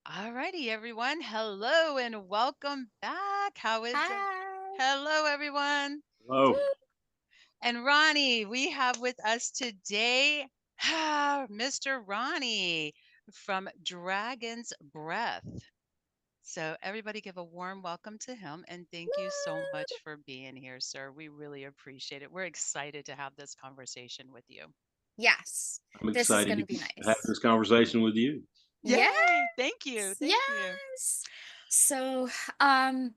All righty, everyone. Hello and welcome back. How is it? Hi. Hello, everyone. Woo. Oh, And Ronnie, we have with us today Mr. Ronnie from Dragon's Breath. So, everybody give a warm welcome to him and thank you so much for being here, sir. We really appreciate it. We're excited to have this conversation with you. Yes, I'm this is excited going to to be have nice. this conversation with you. Yay! Thank you. Yes, Thank you. yes. So,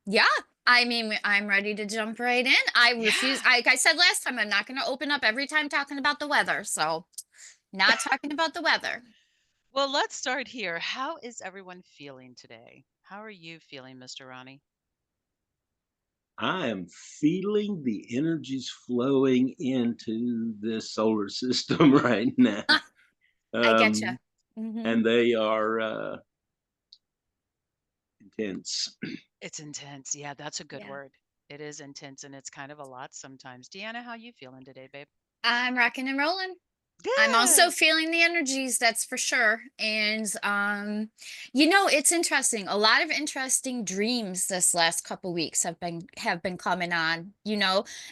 yeah, I'm ready to jump right in. I refuse, Yeah. like I said last time, I'm not going to open up every time talking about the weather. So, not talking about the weather. Well, let's start here. How is everyone feeling today? How are you feeling, Mr. Ronnie? I am feeling the energies flowing into this solar system right now. I get you. Um, Mm-hmm. and they are intense. It's intense. Yeah, that's a good Yeah. word. It is intense and it's kind of a lot sometimes. Deanna, how you feeling today, babe? I'm rocking and rolling. I'm also Good. feeling the energies, that's for sure. And it's interesting. A lot of interesting dreams this last couple weeks have been coming on,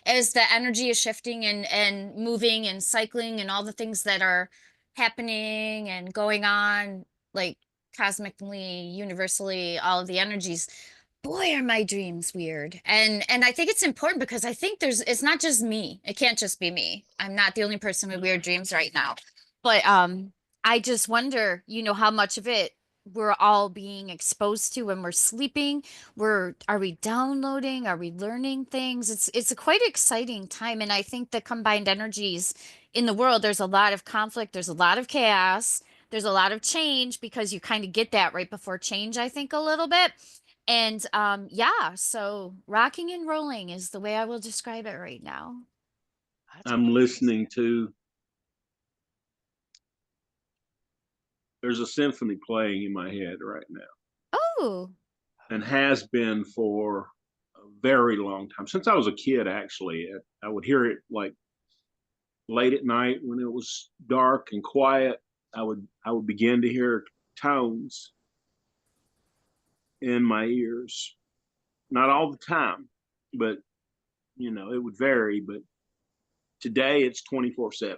as the energy is shifting and moving and cycling and all the things that are happening and going on, like cosmically, universally, all of the energies. Boy, are my dreams weird. And I think it's important because I think it's not just me. It can't just be me. I'm not the only person with weird dreams right now. But I just wonder, how much of it we're all being exposed to when we're sleeping. Are we downloading? Are we learning things? It's a quite exciting time. And I think the combined energies in the world, there's a lot of conflict, there's a lot of chaos, there's a lot of change because you kind of get that right before change, I think, a little bit. And yeah, so rocking and rolling is the way I will describe it right now. That's a I'm good way to say listening it. to, there's a symphony playing in my head right now Oh, and has been for a very long time. Since I was a kid, actually. I would hear it like late at night when it was dark and quiet. I would begin to hear tones in my ears. Not all the time, but it would vary. But today it's 24/7.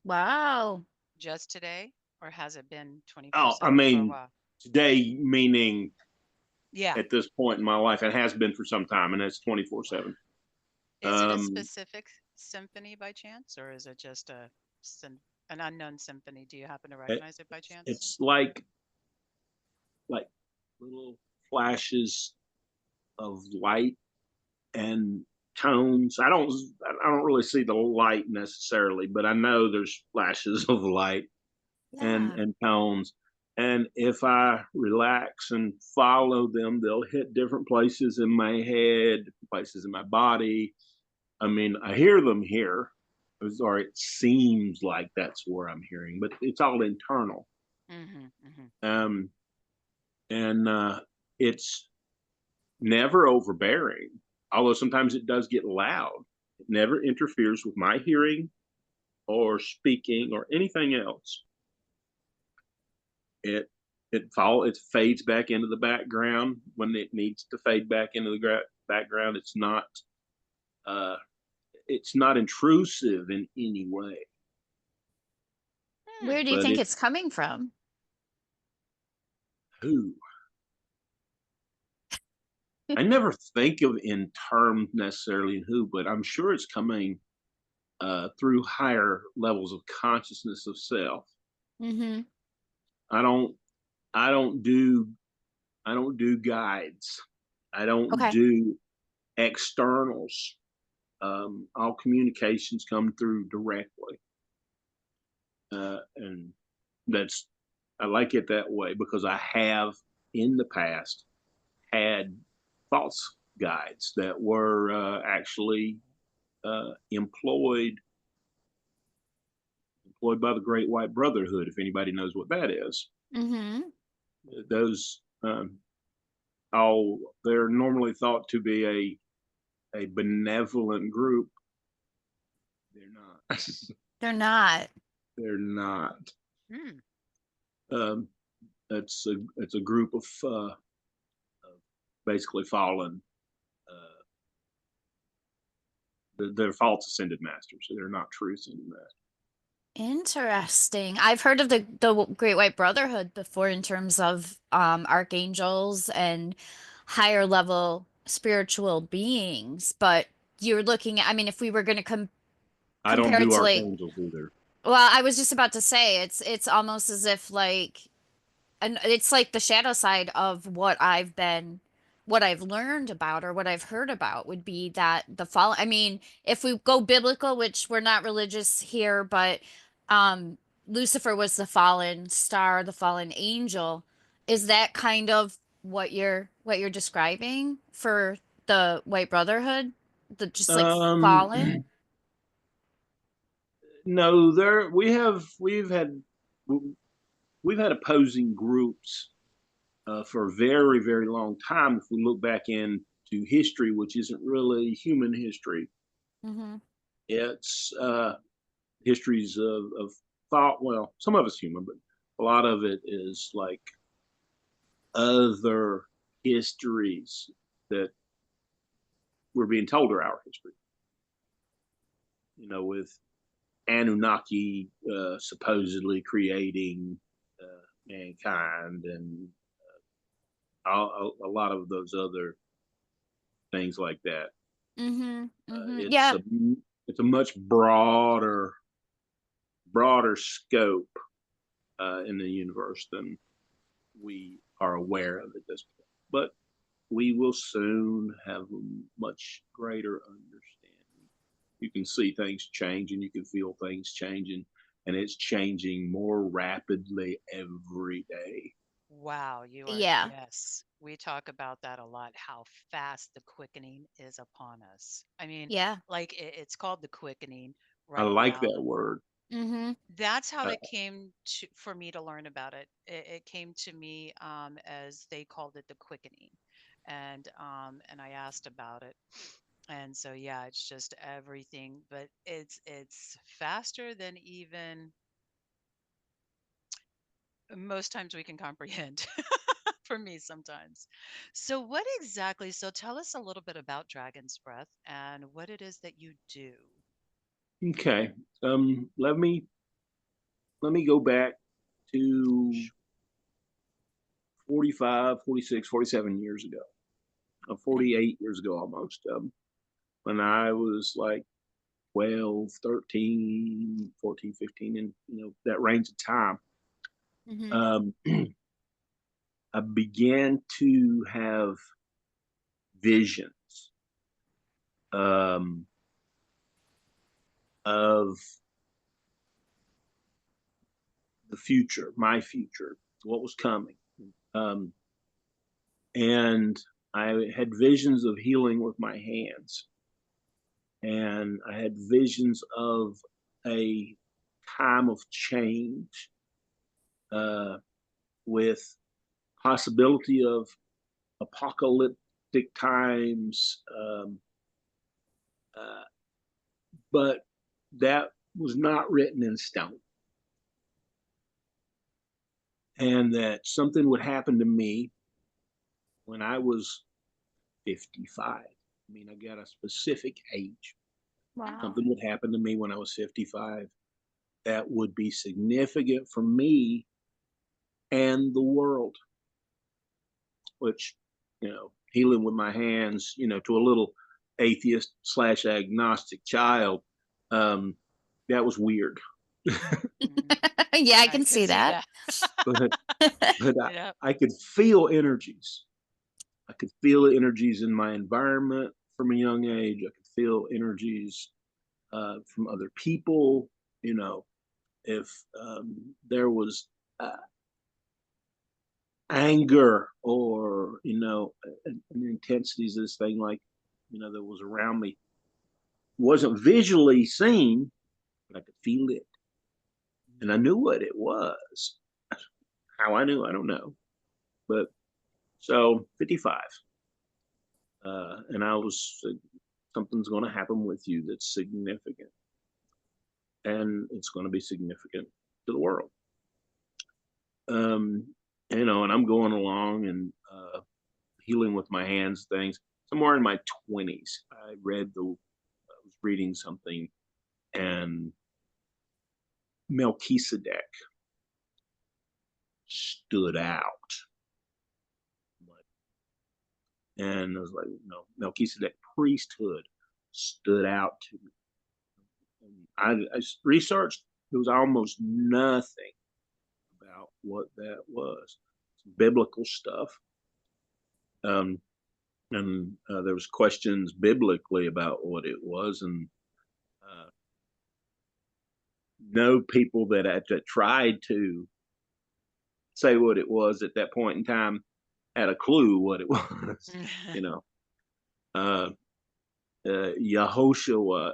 wow. Just today, or has it been Oh, I 24/7 for a mean, while? today meaning Yeah. at this point in my life, it has been for some time, and it's 24/7. Is it a Um, specific symphony by chance, or is it just an unknown symphony? Do you happen to it, recognize it by chance? it's like little flashes of light and tones. I don't really see the light necessarily, but I know there's flashes of light and Yeah. and tones. And if I relax and follow them, they'll hit different places in my head, places in my body. I mean, I hear them here, or it seems like that's where I'm hearing, but it's all internal. Mm-hmm. Mm-hmm. Um, and it's never overbearing, although sometimes it does get loud. It never interferes with my hearing or speaking or anything else. It it fades back into the background when it needs to fade back into the background. Uh, it's not intrusive in any way, Hmm. Where do you but think it it's coming from? who I never think of in terms necessarily who, but I'm sure it's coming through higher levels of consciousness of self. Mm-hmm. I don't I don't do I don't do guides. I don't Okay. do externals. All communications come through directly, and that's I like it that way because I have in the past had false guides that were actually employed by the Great White Brotherhood. If anybody knows what that is, Mm-hmm. those all they're normally thought to be a benevolent group. They're not. They're not. They're not. Hmm. Um, it's a group of basically fallen. They're false ascended masters. They're not true ascended masters. Interesting. I've heard of the Great White Brotherhood before in terms of archangels and higher level spiritual beings, but you're looking at, I mean, if we were going to I don't compare it do to like, archangels either. well, I was just about to say it's almost as if like, and it's like the shadow side of what I've learned about or what I've heard about would be that the fall, I mean, if we go biblical, which we're not religious here, but um Lucifer was the fallen star, the fallen angel. Is that kind of what you're describing for the White Brotherhood? The just like Um, fallen? no, there we've had opposing groups for a very very long time. If we look back into history, which isn't really human history, Mm-hmm. it's histories of thought. Well, some of it's human, but a lot of it is like other histories that we're being told are our history. With Anunnaki supposedly creating mankind and a lot of those other things like that. Mm-hmm. Mm-hmm. It's Yeah. a much broader scope in the universe than we are aware of at this point. But we will soon have a much greater understanding. You can see things changing, you can feel things changing, and it's changing more rapidly every day. Wow, you are, Yeah. yes. We talk about that a lot, how fast the quickening is upon us. I mean, Yeah. like it's called the quickening I right like now. that word. Mm-hmm. That's how Uh, it came to for me to learn about it. It came to me as they called it the quickening, and I asked about it, and so yeah, it's just everything, but it's faster than even most times we can comprehend. For me sometimes. So what exactly, so tell us a little bit about Dragon's Breath and what it is that you do. okay. Let me go back to 45, 46, 47 years ago, Okay. 48 years ago almost, when I was like 12, 13, 14, 15, and that range of time. Mm-hmm. Um, I began to have visions um, of the future, my future, what was coming. Um, and I had visions of healing with my hands. And I had visions of a time of change uh, with possibility of apocalyptic times. Uh, but that was not written in stone. And that something would happen to me when I was 55. I mean, I got a specific age. Wow. Something would happen to me when I was 55 that would be significant for me and the world, which, healing with my hands, to a little atheist slash agnostic child, um, that was weird. Mhm. Yeah, I I can could see see that. that. but but Yeah. I could feel energies. I could feel energies in my environment from a young age. I could feel energies from other people. If there was uh, anger or an intensities of this thing, like that was around me, wasn't visually seen, but I could feel it, and I knew what it was. How I knew, I don't know, but so 55, and I was something's going to happen with you that's significant, and it's going to be significant to the world. and I'm going along and healing with my hands things. Somewhere in my 20s, I was reading something, and Melchizedek stood out. And I was like, Melchizedek priesthood stood out to me. I researched, there was almost nothing about what that was. It's biblical stuff. And there was questions biblically about what it was, and no people that tried to say what it was at that point in time had a clue what it was. you know, uh, Yehoshua,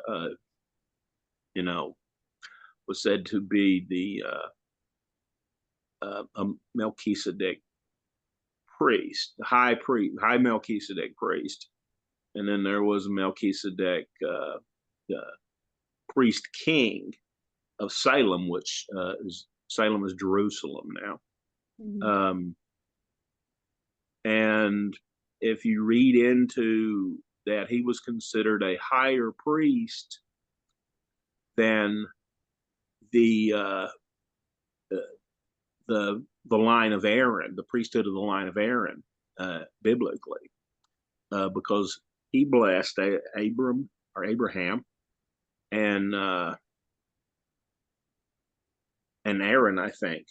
was said to be the Melchizedek priest, the high priest, high Melchizedek priest, and then there was Melchizedek priest king of Salem, which Salem is Jerusalem now. Mhm. And if you read into that, he was considered a higher priest than the uh, the line of Aaron, the priesthood of the line of Aaron, biblically, because he blessed Abraham and Aaron. I think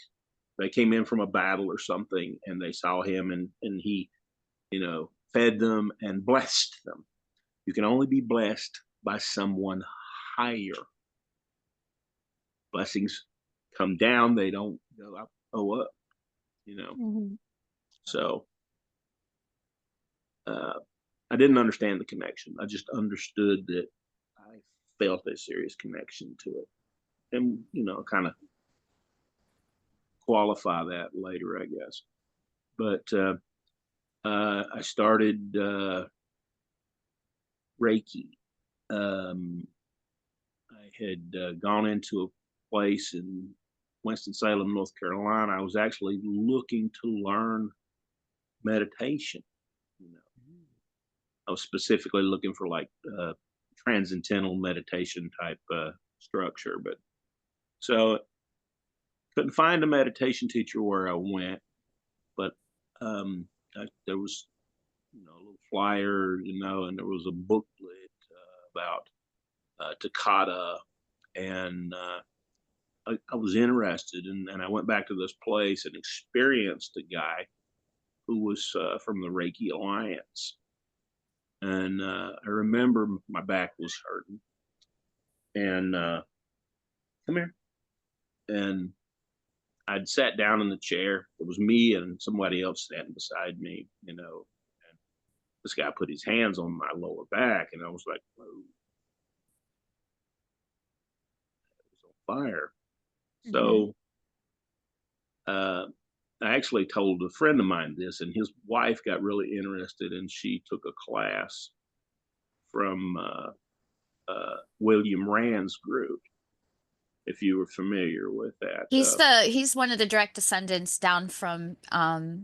they came in from a battle or something, and they saw him, and he, fed them and blessed them. You can only be blessed by someone higher. Blessings come down; they don't go up, up. Mhm. So I didn't understand the connection. I just understood that I felt a serious connection to it, and kind of qualify that later, I guess. But I started Reiki. Um, I had gone into a place in Winston-Salem, North Carolina. I was actually looking to learn meditation. I was specifically looking for like transcendental meditation type structure, but so couldn't find a meditation teacher where I went. But there was a little flyer, and there was a booklet about Takata, and I was interested, and I went back to this place and experienced a guy who was from the Reiki Alliance, and I remember my back was hurting, and come here, and I'd sat down in the chair. It was me and somebody else standing beside me, and this guy put his hands on my lower back, and I was like, whoa, it was on fire. Mhm. So uh, I actually told a friend of mine this, and his wife got really interested, and she took a class from William Rand's group, if you were familiar with that. He's one of the direct descendants down from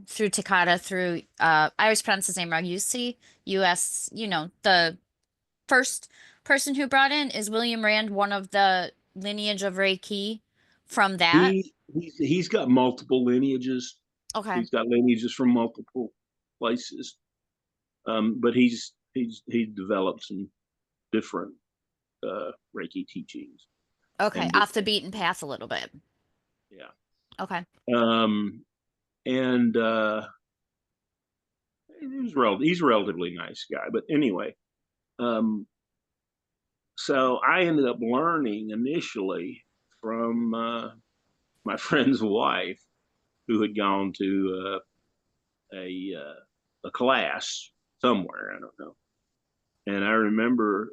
through Takata through I always pronounce his name wrong. UC US, the first person who brought in is William Rand, one of the lineage of Reiki from that. He's got multiple lineages. Okay. He's got lineages from multiple places, but he developed some different Reiki teachings Okay. and Off the beaten path a little bit. yeah. Okay. And he's a relatively nice guy, but anyway, um, so I ended up learning initially from my friend's wife, who had gone to a class somewhere, I don't know, and I remember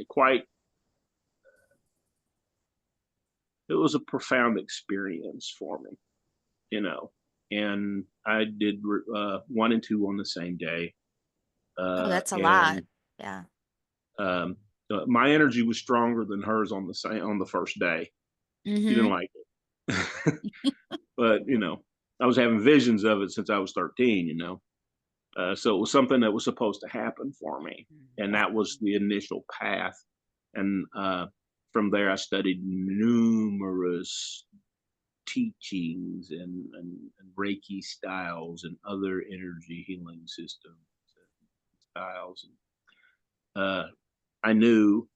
quite it was a profound experience for me, you know. And I did 1 and 2 on the same day, Oh, that's a lot. and Yeah. um, my energy was stronger than hers on the first day. She didn't Mm-hmm. like it, but I was having visions of it since I was 13, you know. So it was something that was supposed to happen for me. And that was the initial path. And from there, I studied numerous teachings and Reiki styles and other energy healing systems and styles. I knew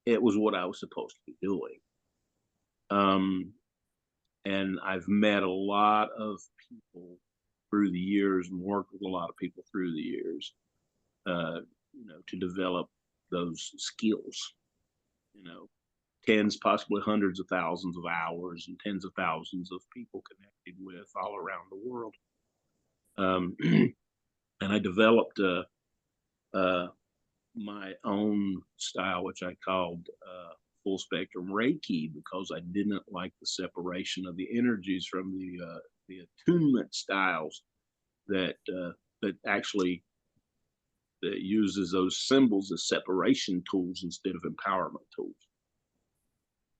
it was what I was supposed to be doing. And I've met a lot of people through the years and worked with a lot of people through the years, to develop those skills, you know, tens, possibly hundreds of thousands of hours and tens of thousands of people connected with all around the world. And I developed my own style, which I called full spectrum Reiki, because I didn't like the separation of the energies from the attunement styles that actually that uses those symbols as separation tools instead of empowerment tools.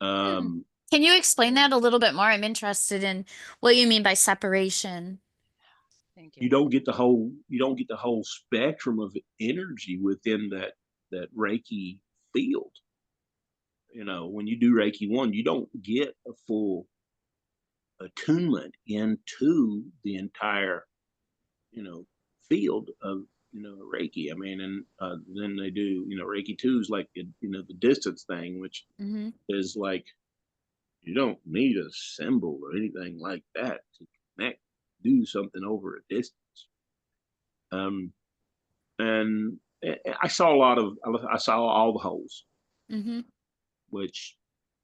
Can you explain that a little bit more? I'm interested in what you mean by separation. Thank you. You don't get the whole spectrum of energy within that Reiki field. You know, when you do Reiki 1, you don't get a full attunement into the entire, field of, Reiki. I mean, and then they do, Reiki 2 is like, the distance thing, which is like, you don't need a symbol or anything like that to connect, do something over a distance. And I saw all the holes, which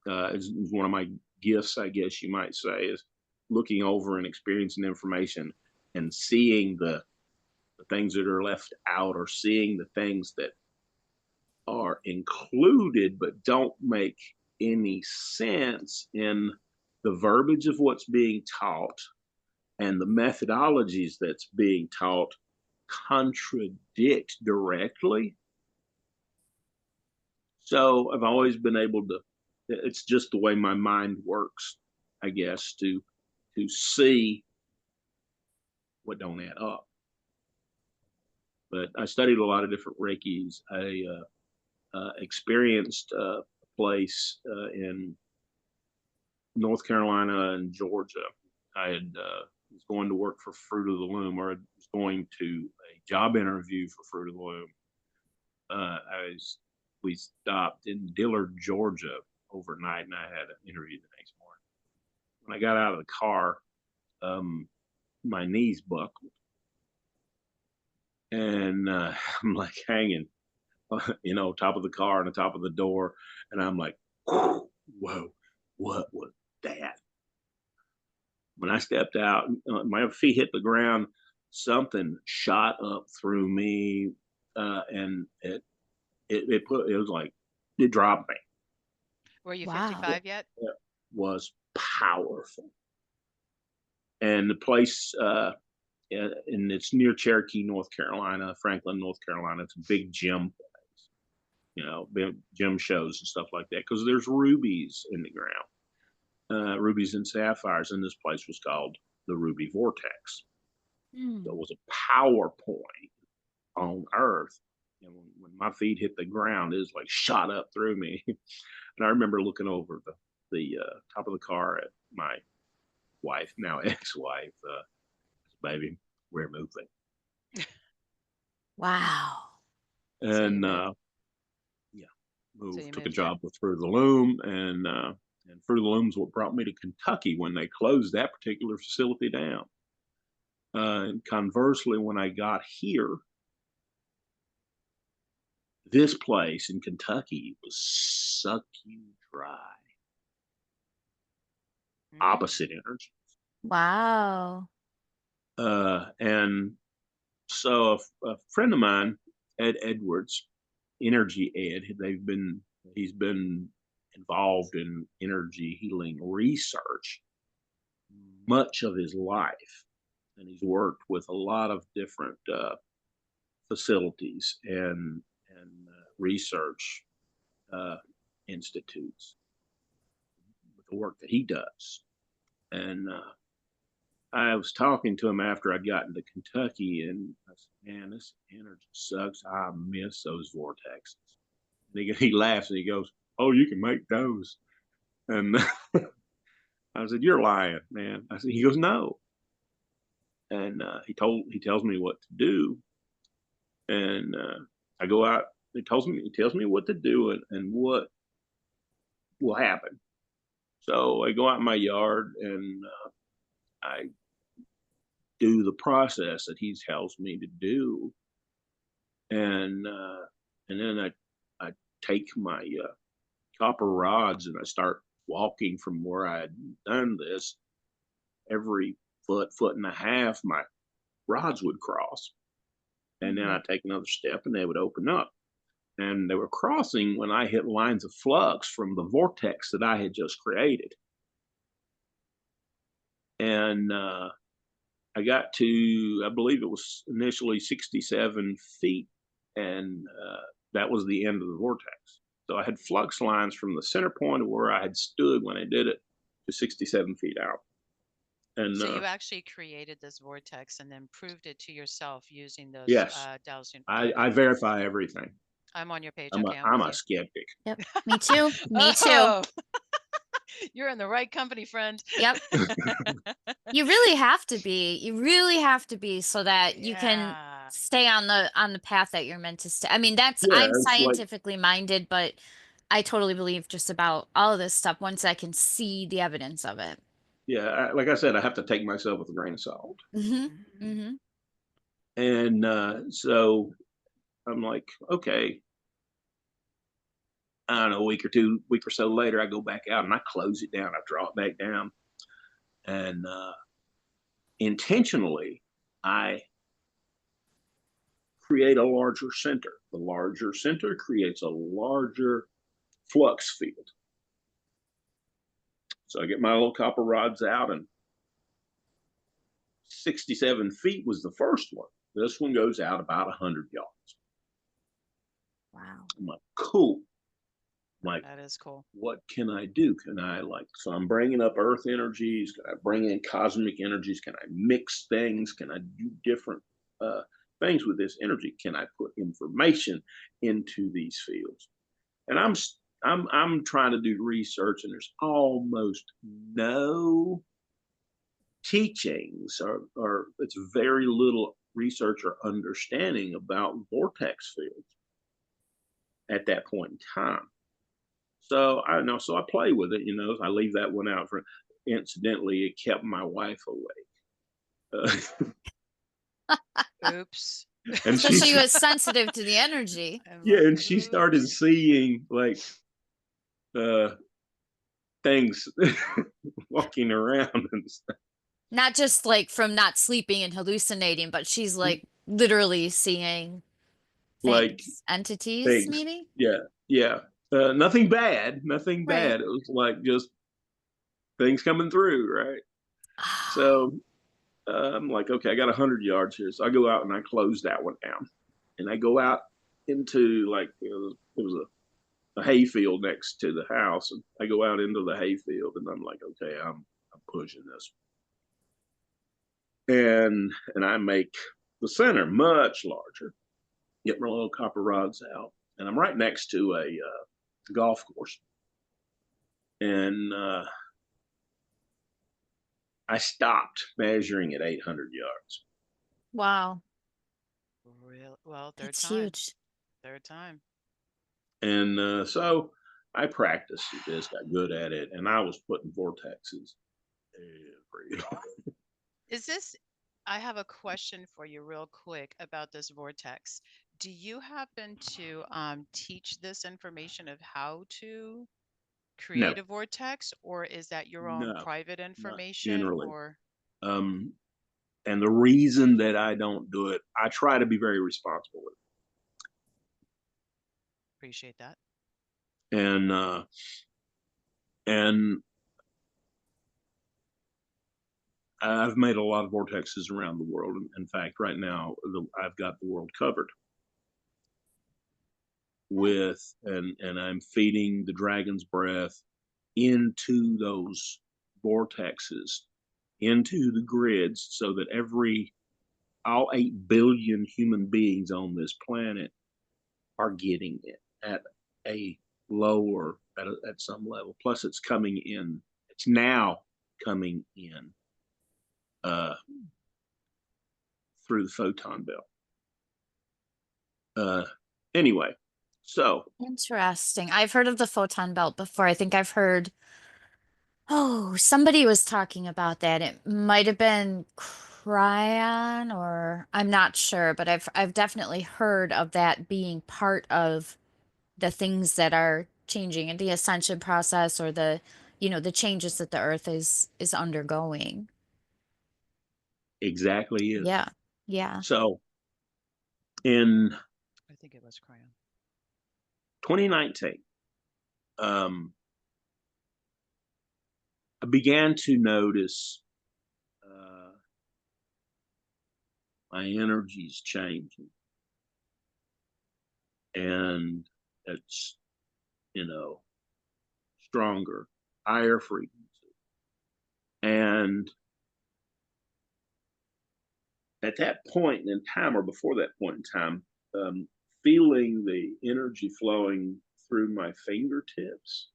is one of my gifts, I guess you might say, is looking over and experiencing information and seeing the things that are left out, or seeing the things that are included but don't make any sense in the verbiage of what's being taught, and the methodologies that's being taught contradict directly. So I've always been able to, it's just the way my mind works, I guess, to see what don't add up. But I studied a lot of different Reikis. I experienced a place in North Carolina and Georgia. I had was going to work for Fruit of the Loom, or I was going to a job interview for Fruit of the Loom. We stopped in Dillard, Georgia overnight, and I had an interview the next morning. When I got out of the car, my knees buckled, and I'm like hanging, top of the car and the top of the door, and I'm like, whoa, what was that? When I stepped out, my feet hit the ground. Something shot up through me, and it was like it dropped me. Were you Wow. 55 yet? It was powerful, and the place, and it's near Cherokee, North Carolina, Franklin, North Carolina. It's a big gym place, big gym shows and stuff like that, because there's rubies in the ground, rubies and sapphires, and this place was called the Ruby Vortex. So it was a power point on Earth. And when my feet hit the ground, it was like shot up through me. And I remember looking over the top of the car at my wife, now ex-wife, baby, we're moving. Wow. And So moved, you took a moved job with Fruit of the Loom, and Fruit of the Loom's what brought me to Kentucky when they closed that particular facility down. And conversely, when I got here, this place in Kentucky was suck you dry. Opposite energy. Wow. And so a friend of mine, Ed Edwards, Energy Ed, he's been involved in energy healing research much of his life, and he's worked with a lot of different facilities and research institutes with the work that he does. And I was talking to him after I'd gotten to Kentucky, and I said, "Man, this energy sucks. I miss those vortexes." And he laughs and he goes, "Oh, you can make those." And I said, "You're lying, man." I said, he goes, "No." And he tells me what to do, and I go out. He tells me what to do and what will happen. So I go out in my yard and I do the process that he tells me to do, and then I take my copper rods and I start walking from where I had done this. Every foot and a half, my rods would cross, and then I'd take another step and they would open up. And they were crossing when I hit lines of flux from the vortex that I had just created. And I got to, I believe it was initially 67 feet, and that was the end of the vortex. So I had flux lines from the center point of where I had stood when I did it to 67 feet out. And So you actually created this vortex and then proved it to yourself using those yes, dowsing. I Okay. verify everything. I'm on your page. Okay, I'm I'm with a you. skeptic. Yep. Me too. Me too. Oh, you're in the right company, friend. Yep. You really have to be. You really have to be so that you can Yeah. stay on the path that you're meant to stay. I mean, that's Yeah, I'm it's like, scientifically minded, but I totally believe just about all of this stuff once I can see the evidence of it. yeah, like I said, I have to take myself with a grain of salt. Mm-hmm. Mhm. Mm-hmm. And so I'm like, okay, I don't know, week or so later, I go back out and I close it down. I draw it back down, and intentionally, I create a larger center. The larger center creates a larger flux field. So I get my little copper rods out, and 67 feet was the first one. This one goes out about 100 yards. Wow. I'm like, cool. I'm like, That is cool. what can I do? Can I so I'm bringing up earth energies. Can I bring in cosmic energies? Can I mix things? Can I do different things with this energy? Can I put information into these fields? And I'm trying to do research, and there's almost no teachings, or it's very little research or understanding about vortex fields at that point in time. So I know, so I play with it, I leave that one out for, incidentally, it kept my wife awake. Oops. And So she, she was sensitive to the energy. I'm yeah, like, and she started oops. seeing like uh things walking around and stuff. Not just like from not sleeping and hallucinating, but she's like literally seeing Like things, entities, things. maybe? Yeah, yeah. Nothing bad, nothing Right. bad. It was like just things coming through, right? Ah, So I'm like, okay, I got 100 yards here. So I go out and I close that one down. And I go out into, like, it was a hayfield next to the house. And I go out into the hayfield and I'm like, okay, I'm pushing this. And I make the center much larger, get my little copper rods out. And I'm right next to a golf course. And I stopped measuring at 800 yards. wow. Real well, third That's time. huge. Third time. And so I practiced this, got good at it, and I was putting vortexes every. Is this I have a question for you real quick about this vortex. Do you happen to teach this information of how to No, create a vortex, or is that your own no, private not information, generally. or Um, and the reason that I don't do it, I try to be very responsible with appreciate that? it. And I've made a lot of vortexes around the world. In fact, right now I've got the world covered Hmm. with, and I'm feeding the dragon's breath into those vortexes into the grids so that all 8 billion human beings on this planet are getting it at a lower, at some level. Plus, it's coming in. It's now coming in through the photon belt. Anyway, so Interesting. I've heard of the photon belt before. I think I've heard, oh, somebody was talking about that. It might have been Cryon, or I'm not sure, but I've definitely heard of that being part of the things that are changing in the ascension process, or the, the changes that the earth is undergoing. exactly is. Yeah. Yeah. So in I think it was crayon. 2019, I began to notice my energy's changing, and it's, stronger, higher frequency. And at that point in time, or before that point in time, feeling the energy flowing through my fingertips,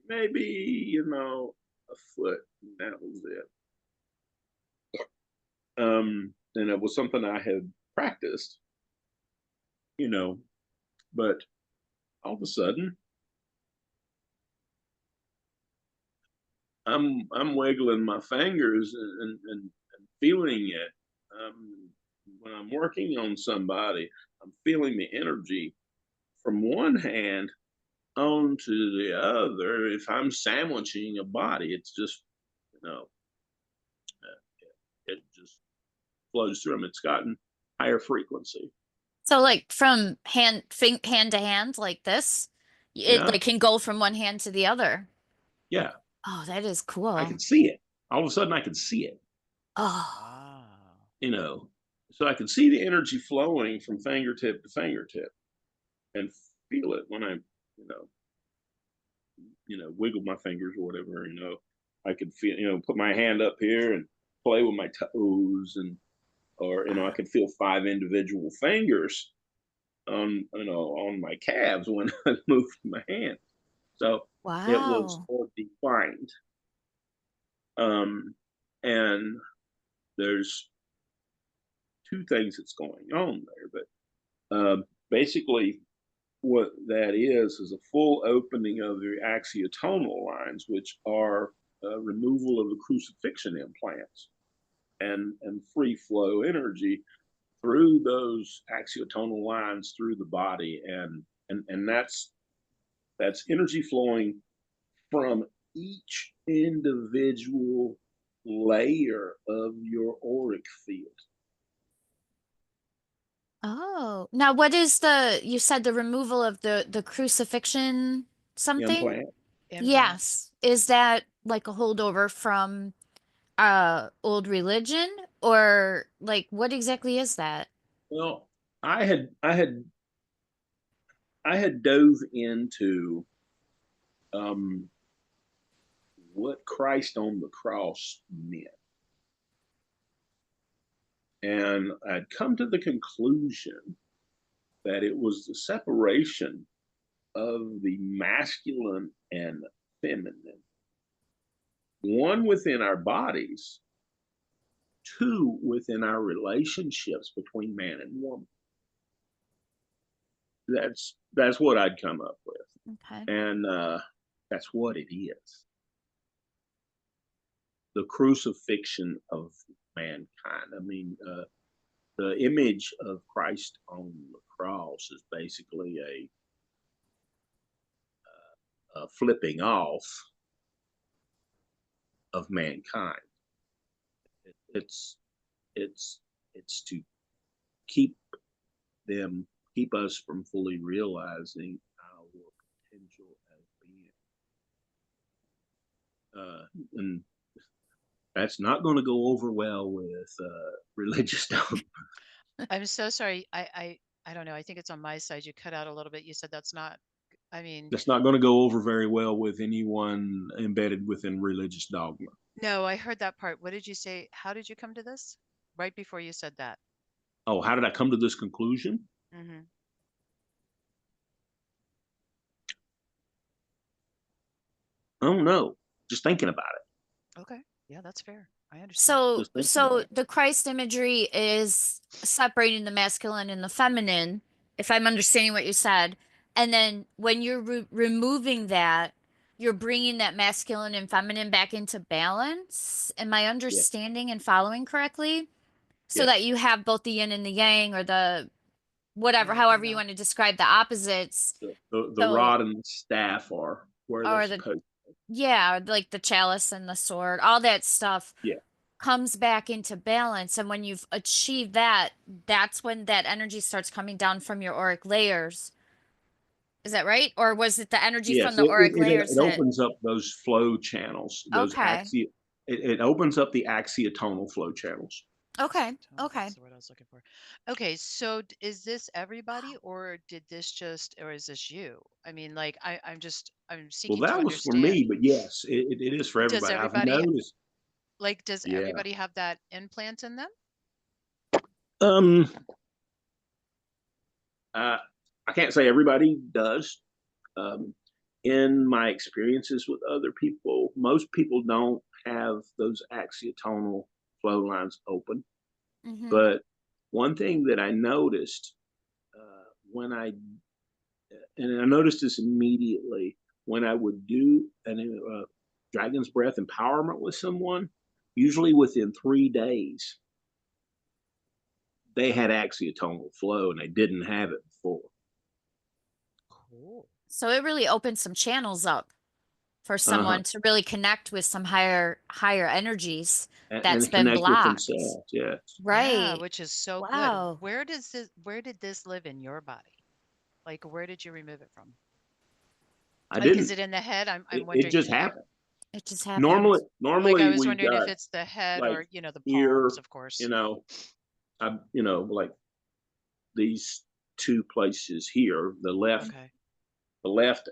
maybe, a foot, and that was it. And it was something I had practiced, but all of a sudden, I'm wiggling my fingers and feeling it. When I'm working on somebody, I'm feeling the energy from one hand onto the other. If I'm sandwiching a body, it's just, it just flows through them. It's gotten higher frequency. So like from hand to hand like this, it Yeah, like can go from one hand to the other. yeah. Oh, that is I cool. can see it. All of a sudden, I can see it. Oh, Wow. You know, so I can see the energy flowing from fingertip to fingertip, and feel it when I, wiggle my fingers or whatever. I could feel, put my hand up here and play with my toes, and or I could feel 5 individual fingers on my calves when I moved my hand. So it was wow. more defined. And there's 2 things that's going on there, but basically what that is a full opening of the axiotonal lines, which are removal of the crucifixion implants, and free flow energy through those axiotonal lines through the body, and that's energy flowing from each individual layer of your auric field. Oh, now what is you said the removal of the crucifixion something? Implant. Implants. Yes. Is that like a holdover from old religion, or like what exactly is that? Well, I had dove into um, what Christ on the cross meant, and I'd come to the conclusion that it was the separation of the masculine and feminine, one within our bodies, two within our relationships between man and woman. That's what I'd come up with, Okay. and that's what it is. The crucifixion of mankind. I mean, the image of Christ on the cross is basically a flipping off of mankind. It's it's it's to keep them keep us from fully realizing our potential as being, and that's not going to go over well with religious dogma. I'm so sorry. I don't know. I think it's on my side. You cut out a little bit. You said that's not I mean, That's not going to go over very well with anyone embedded within religious dogma. no, I heard that part. What did you say? How did you come to this? Right before you said that. Oh, how did I come to this conclusion? Hmm. I don't know. Just thinking about it. Okay. Yeah, that's fair. I understand. So Just thinking about so it. the Christ imagery is separating the masculine and the feminine, if I'm understanding what you said. And then when you're removing that, you're bringing that masculine and feminine back into balance. Am I Yes, understanding and following correctly? So that yes. you have both the yin and the yang, or the whatever, Male, however you female. want to describe the opposites. The So, rod and the staff are where they're or the, supposed. yeah, like the chalice and the sword, all that stuff Yeah, comes back into balance. And when you've achieved that, that's when that energy starts coming down from your auric layers. Is that right? Or was it the energy from yes. the auric layers It that, opens up those flow channels. okay, It opens up the axiotonal flow channels. okay, Accidental, okay. that's the word I was looking for. Okay, so is this everybody, or did this just, or is this you? I mean, like, I'm Well, seeking to that was for understand. me, but yes, it is for Does everybody. I've everybody, noticed. does Yeah. everybody have that implant in them? Um. Uh, I can't say everybody does. Um, in my experiences with other people, most people don't have those axiotonal flow lines open. Mm-hmm. But one thing that I noticed when and I noticed this immediately when I would do an dragon's breath empowerment with someone, usually within 3 days, they had axiotonal flow and they didn't have it before. Cool. So it really opened some channels up for Uh-huh. someone to really connect with some higher energies that's And been connect with blocked. themselves. Yes. Yeah, Right. which is so good. Wow. Where did this live in your body? Like, where did you remove it from? I Like, is didn't. it in the head? I'm It wondering. just happened. It just Normally, happened. Like, I normally was we've wondering if got it's the head like or, the palms, here, of course. you know, like these two places here, Okay. the left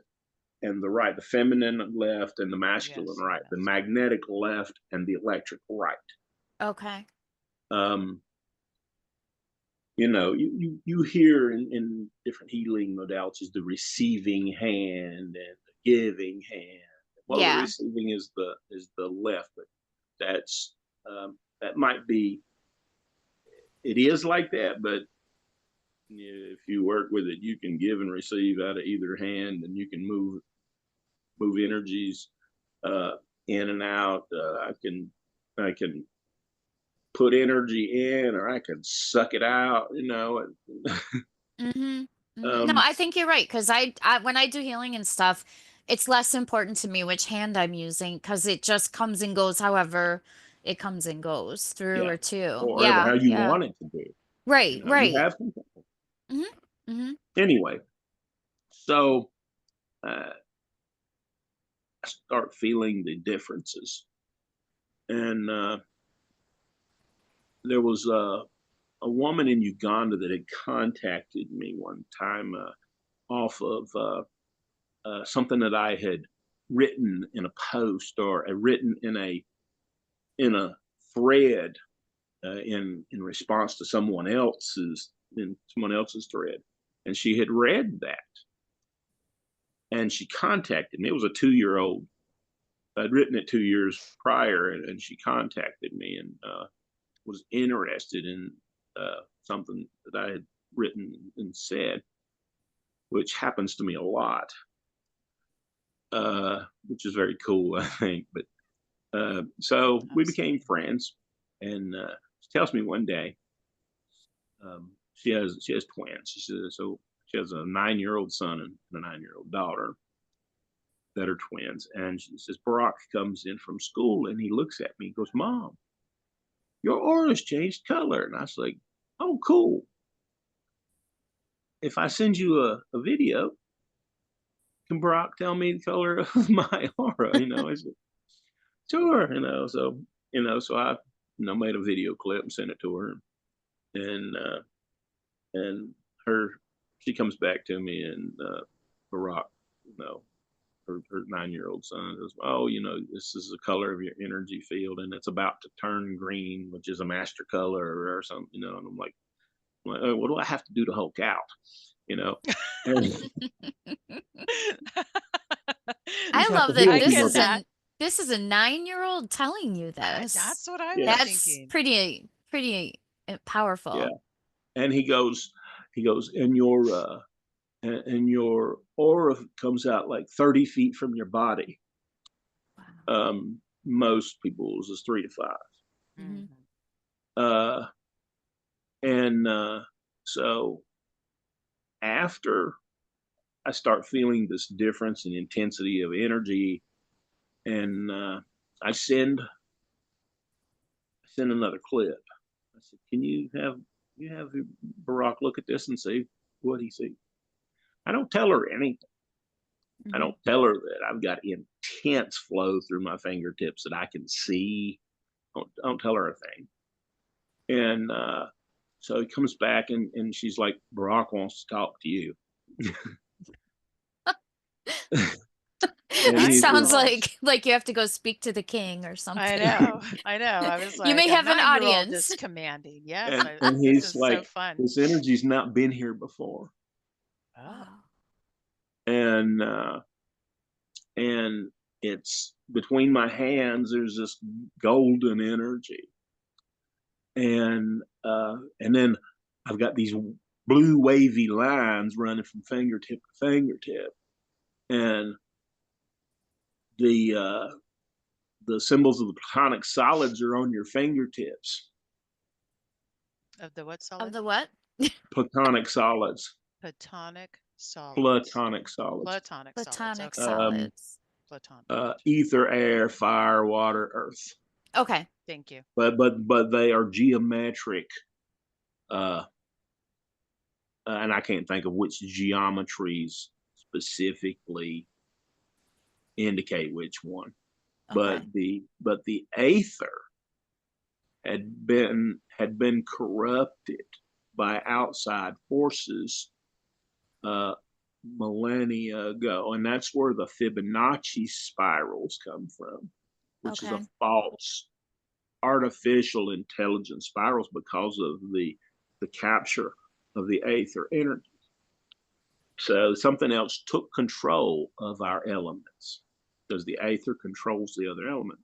and the right, the feminine left and the masculine Yes, and the right, the masculine. magnetic left and the electric right. Okay. Um, you hear in different healing modalities the receiving hand and the giving hand. Well, the Yeah. receiving is the left, but that's that might be, it is like that, but if you work with it, you can give and receive out of either hand, and you can move energies uh, in and out. I can put energy in, or I can suck it out. Mm-hmm. Hmm. No, um, I think you're right, because I when I do healing and stuff, it's less important to me which hand I'm using, because it just comes and goes however it comes and goes through yeah, or two. or ever Yeah, how you yeah. want it to be. Right, You right. have control. Mm-hmm. Mm-hmm. Anyway, so I start feeling the differences, and there was a woman in Uganda that had contacted me one time off of something that I had written in a post, or written in a thread in response to someone else's thread, and she had read that, and she contacted me. It was a 2 year old. I'd written it 2 years prior, and she contacted me and was interested in something that I had written and said, which happens to me a lot, which is very cool, I think. But so we became Absolutely. friends, and she tells me one day she has twins. She says so. She has a 9 year old son and a 9 year old daughter that are twins. And she says Barack comes in from school and he looks at me. He goes, "Mom, your aura's changed color." And I was like, "Oh, cool. If I send you a video, can Barack tell me the color of my aura?" I said, "Sure." So I made a video clip and sent it to her, and and her she comes back to me, and Barack her 9-year-old son goes, oh, this is the color of your energy field, and it's about to turn green, which is a master color or something, and I'm like, oh, what do I have to do to Hulk out? And I just have to love that heal I too get much. that. this is a 9-year-old telling you this. That's what I was Yeah, That's thinking. pretty yeah. powerful. And he goes, and your aura comes out like 30 feet from your body. Wow. Most people's is 3 to 5. Mm-hmm. Uh, and so after I start feeling this difference in intensity of energy, and I send another clip. I said, "Can you have Barack look at this and see what he sees?" I don't tell her anything. I Mm-hmm. don't tell her that I've got intense flow through my fingertips that I can see. I don't tell her a thing. And so he comes back, and she's like, Barack wants to talk to you. And It I he's sounds told. like you have to go speak to the king or I something. know. I know. I was You like, may a have an 9-year-old is audience. commanding. Yes, and this he's is so like, fun. this energy's not been here before. Oh. Wow. And and it's between my hands, there's this golden energy. And then I've got these blue wavy lines running from fingertip to fingertip. And the symbols of the platonic solids are on your fingertips. Of the what Of solid? the what? Platonic solids. Platonic solids. Platonic solids. Platonic solids. Platonic Okay. Um, solids. Platonic. Gotcha. Ether, air, fire, water, earth. Okay. Thank you. But they are geometric, uh, and I can't think of which geometries specifically indicate which one. Okay. But the aether had been corrupted by outside forces millennia ago, and that's where the Fibonacci spirals come from, which is a Okay. false artificial intelligence spirals because of the capture of the aether energy. So something else took control of our elements because the aether controls the other elements.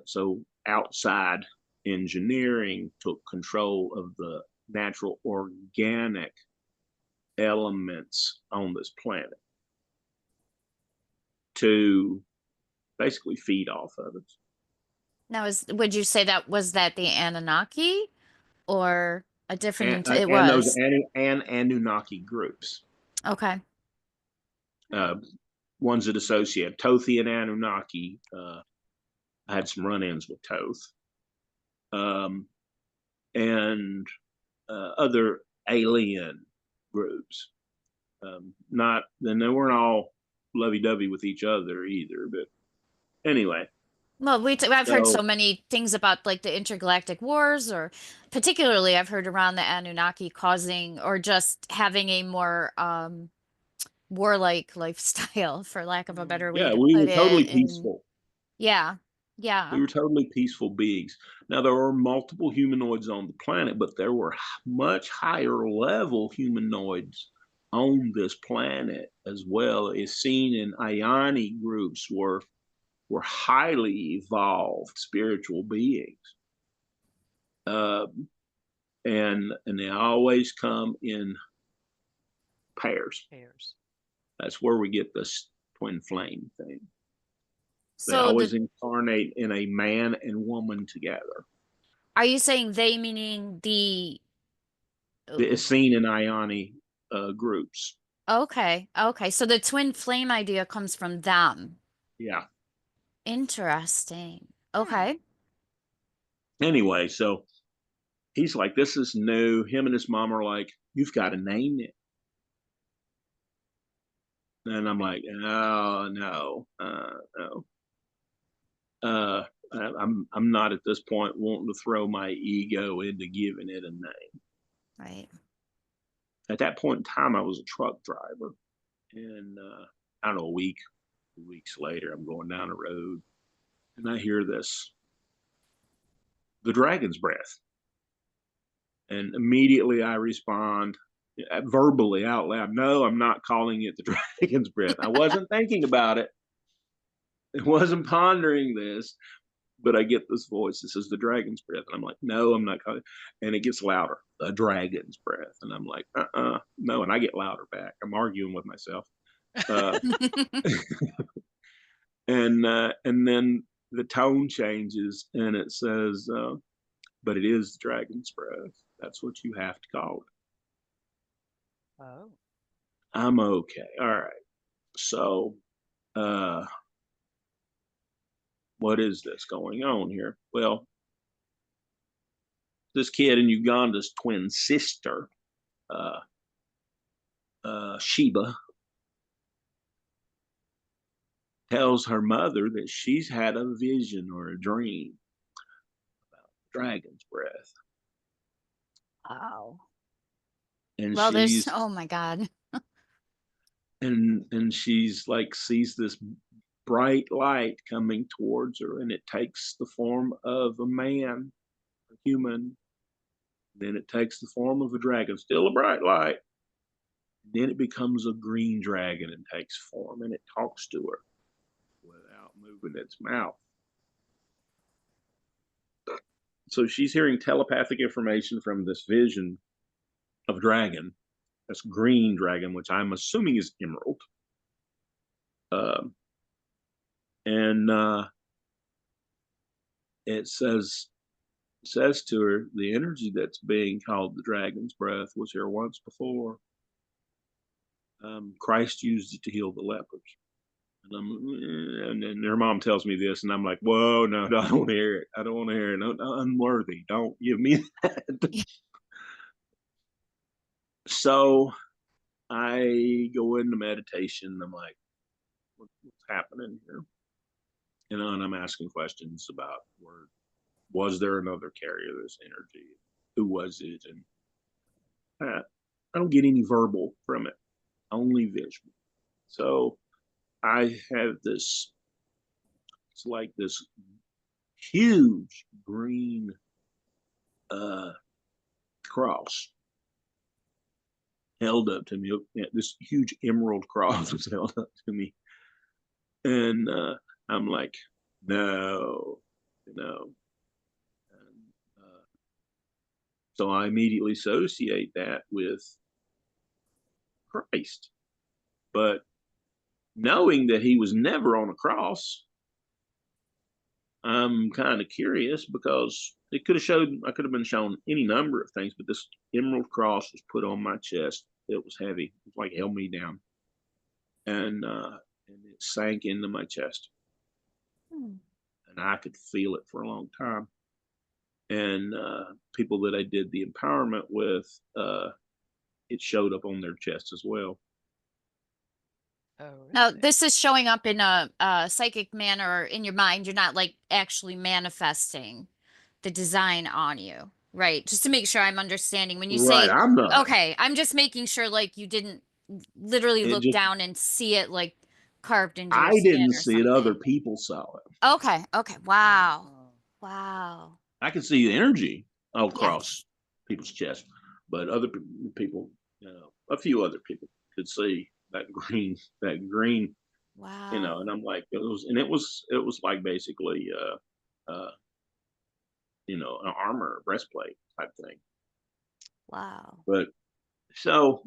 So outside engineering took control of the natural organic elements on this planet to basically feed off of it. Now, would you say that was that the Anunnaki or a different? It And those was. Anunnaki groups, Okay. uh, ones that associate Tothi and Anunnaki. I had some run-ins with Toth, and other alien groups. Not, and they weren't all lovey-dovey with each other either. But anyway, Well, I've heard so so many things about like the intergalactic wars, or particularly I've heard around the Anunnaki causing or just having a more warlike lifestyle, for lack of a better way yeah, to we put were totally it. And peaceful. yeah, We yeah. were totally peaceful beings. Now, there were multiple humanoids on the planet, but there were much higher level humanoids on this planet as well. Is seen in Ionic groups were highly evolved spiritual beings, and they always come in pairs. Pairs. That's where we get this twin flame thing. They So always incarnate in a man and woman together. are you saying they meaning the? It's seen in Ionic groups. Okay, okay. So the twin flame idea comes from them. Yeah. Interesting. Hmm. Okay. Anyway, so he's like, this is new. Him and his mom are like, you've got to name it. And I'm like, oh, no, no. I'm not at this point wanting to throw my ego into giving it a name. Right. At that point in time, I was a truck driver. And I don't know, a week, 2 weeks later, I'm going down the road and I hear this, the dragon's breath. And immediately I respond verbally out loud, no, I'm not calling it the dragon's breath. I wasn't thinking about it. I wasn't pondering this, but I get this voice that says the dragon's breath. And I'm like, no, I'm not calling it. And it gets louder, the dragon's breath. And I'm like, no. And I get louder back. I'm arguing with myself. Uh, and then the tone changes and it says, but it is the dragon's breath. That's what you have to call it. Oh. I'm okay. All right. So, uh, what is this going on here? Well, this kid in Uganda's twin sister, uh, Sheba, tells her mother that she's had a vision or a dream about dragon's breath. Wow. And Well, there's, she's oh my God. and she's like sees this bright light coming towards her, and it takes the form of a man, a human. Then it takes the form of a dragon, still a bright light. Then it becomes a green dragon and takes form, and it talks to her without moving its mouth. So she's hearing telepathic information from this vision of dragon. That's green dragon, which I'm assuming is emerald. Um, and it says to her, the energy that's being called the dragon's breath was here once before. Christ used it to heal the lepers. And then her mom tells me this, and I'm like, whoa, no, I don't want to hear it. I don't want to hear it. No, unworthy. Don't give me that. So I go into meditation. I'm like, what's happening here? And I'm asking questions about was there another carrier of this energy? Who was it? And I don't get any verbal from it, only visual. So I have this, it's like this huge green cross held up to me. This huge emerald cross was held up to me. And I'm like, no, no. And, so I immediately associate that with Christ. But knowing that he was never on a cross, I'm kind of curious because it could have showed, I could have been shown any number of things, but this emerald cross was put on my chest. It was heavy. It was like held me down. And it sank into my chest. And I could feel it for a long time. And people that I did the empowerment with, it showed up on their chest as well. Oh, Now, really? this is showing up in a psychic manner in your mind. You're not like actually manifesting the design on you, right? Just to make sure I'm understanding. When you Right, say, I'm not. okay, I'm just making sure like you didn't literally It look just, down and see it like carved into your I skin didn't or see it. Other something. people saw it. Okay, okay. Wow. Oh. Wow. I could see the energy across Yes. people's chest, but other people, a few other people could see that green, Wow. and I'm like, it was like basically, an armor, breastplate type thing. Wow. But so,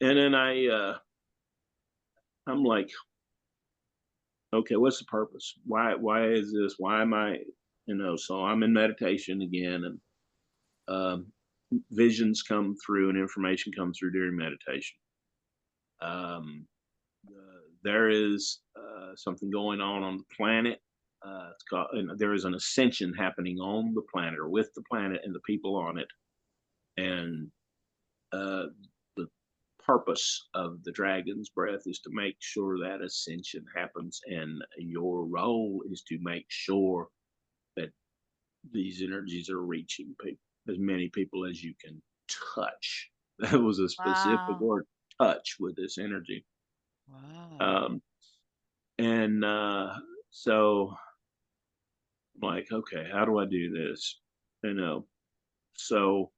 and then I'm like, okay, what's the purpose? Why is this? Why am I, so I'm in meditation again, and um, visions come through and information comes through during meditation. Um, there is something going on the planet. It's called, and there is an ascension happening on the planet or with the planet and the people on it. And the purpose of the dragon's breath is to make sure that ascension happens. And your role is to make sure that these energies are reaching people, as many people as you can touch. That was a specific Wow. word, touch, with this energy. Wow. Um, and so I'm like, okay, how do I do this? You know, so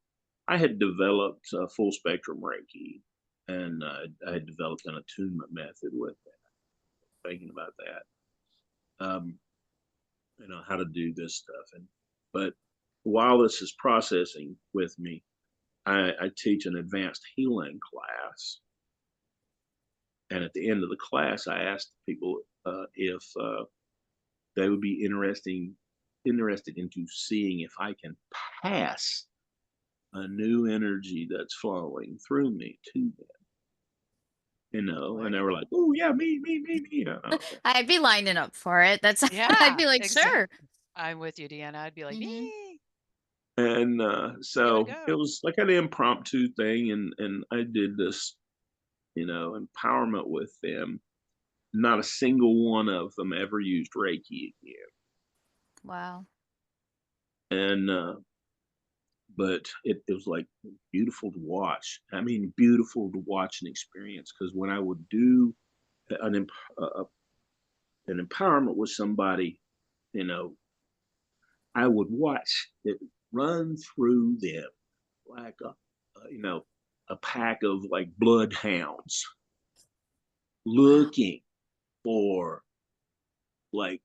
I had developed full spectrum Reiki, and I had developed an attunement method with that, thinking about that, how to do this stuff. But while this is processing with me, I teach an advanced healing class. And at the end of the class, I asked people if they would be interested into seeing if I can pass a new energy that's flowing through me to them. And they were Right. like, "Oh yeah, me." Okay. I'd be lining up for it. That's I'd Yeah, be like, sure. exactly. I'm with you, Deanna. I'd be like, Hmm. me, And give it a so it go. was like an impromptu thing, and I did this, empowerment with them. Not a single one of them ever used Reiki again. Wow. And but it was like beautiful to watch. I mean, beautiful to watch and experience, because when I would do an uh, an empowerment with somebody, you know, I would watch it run through them like a pack of like bloodhounds Wow. looking for like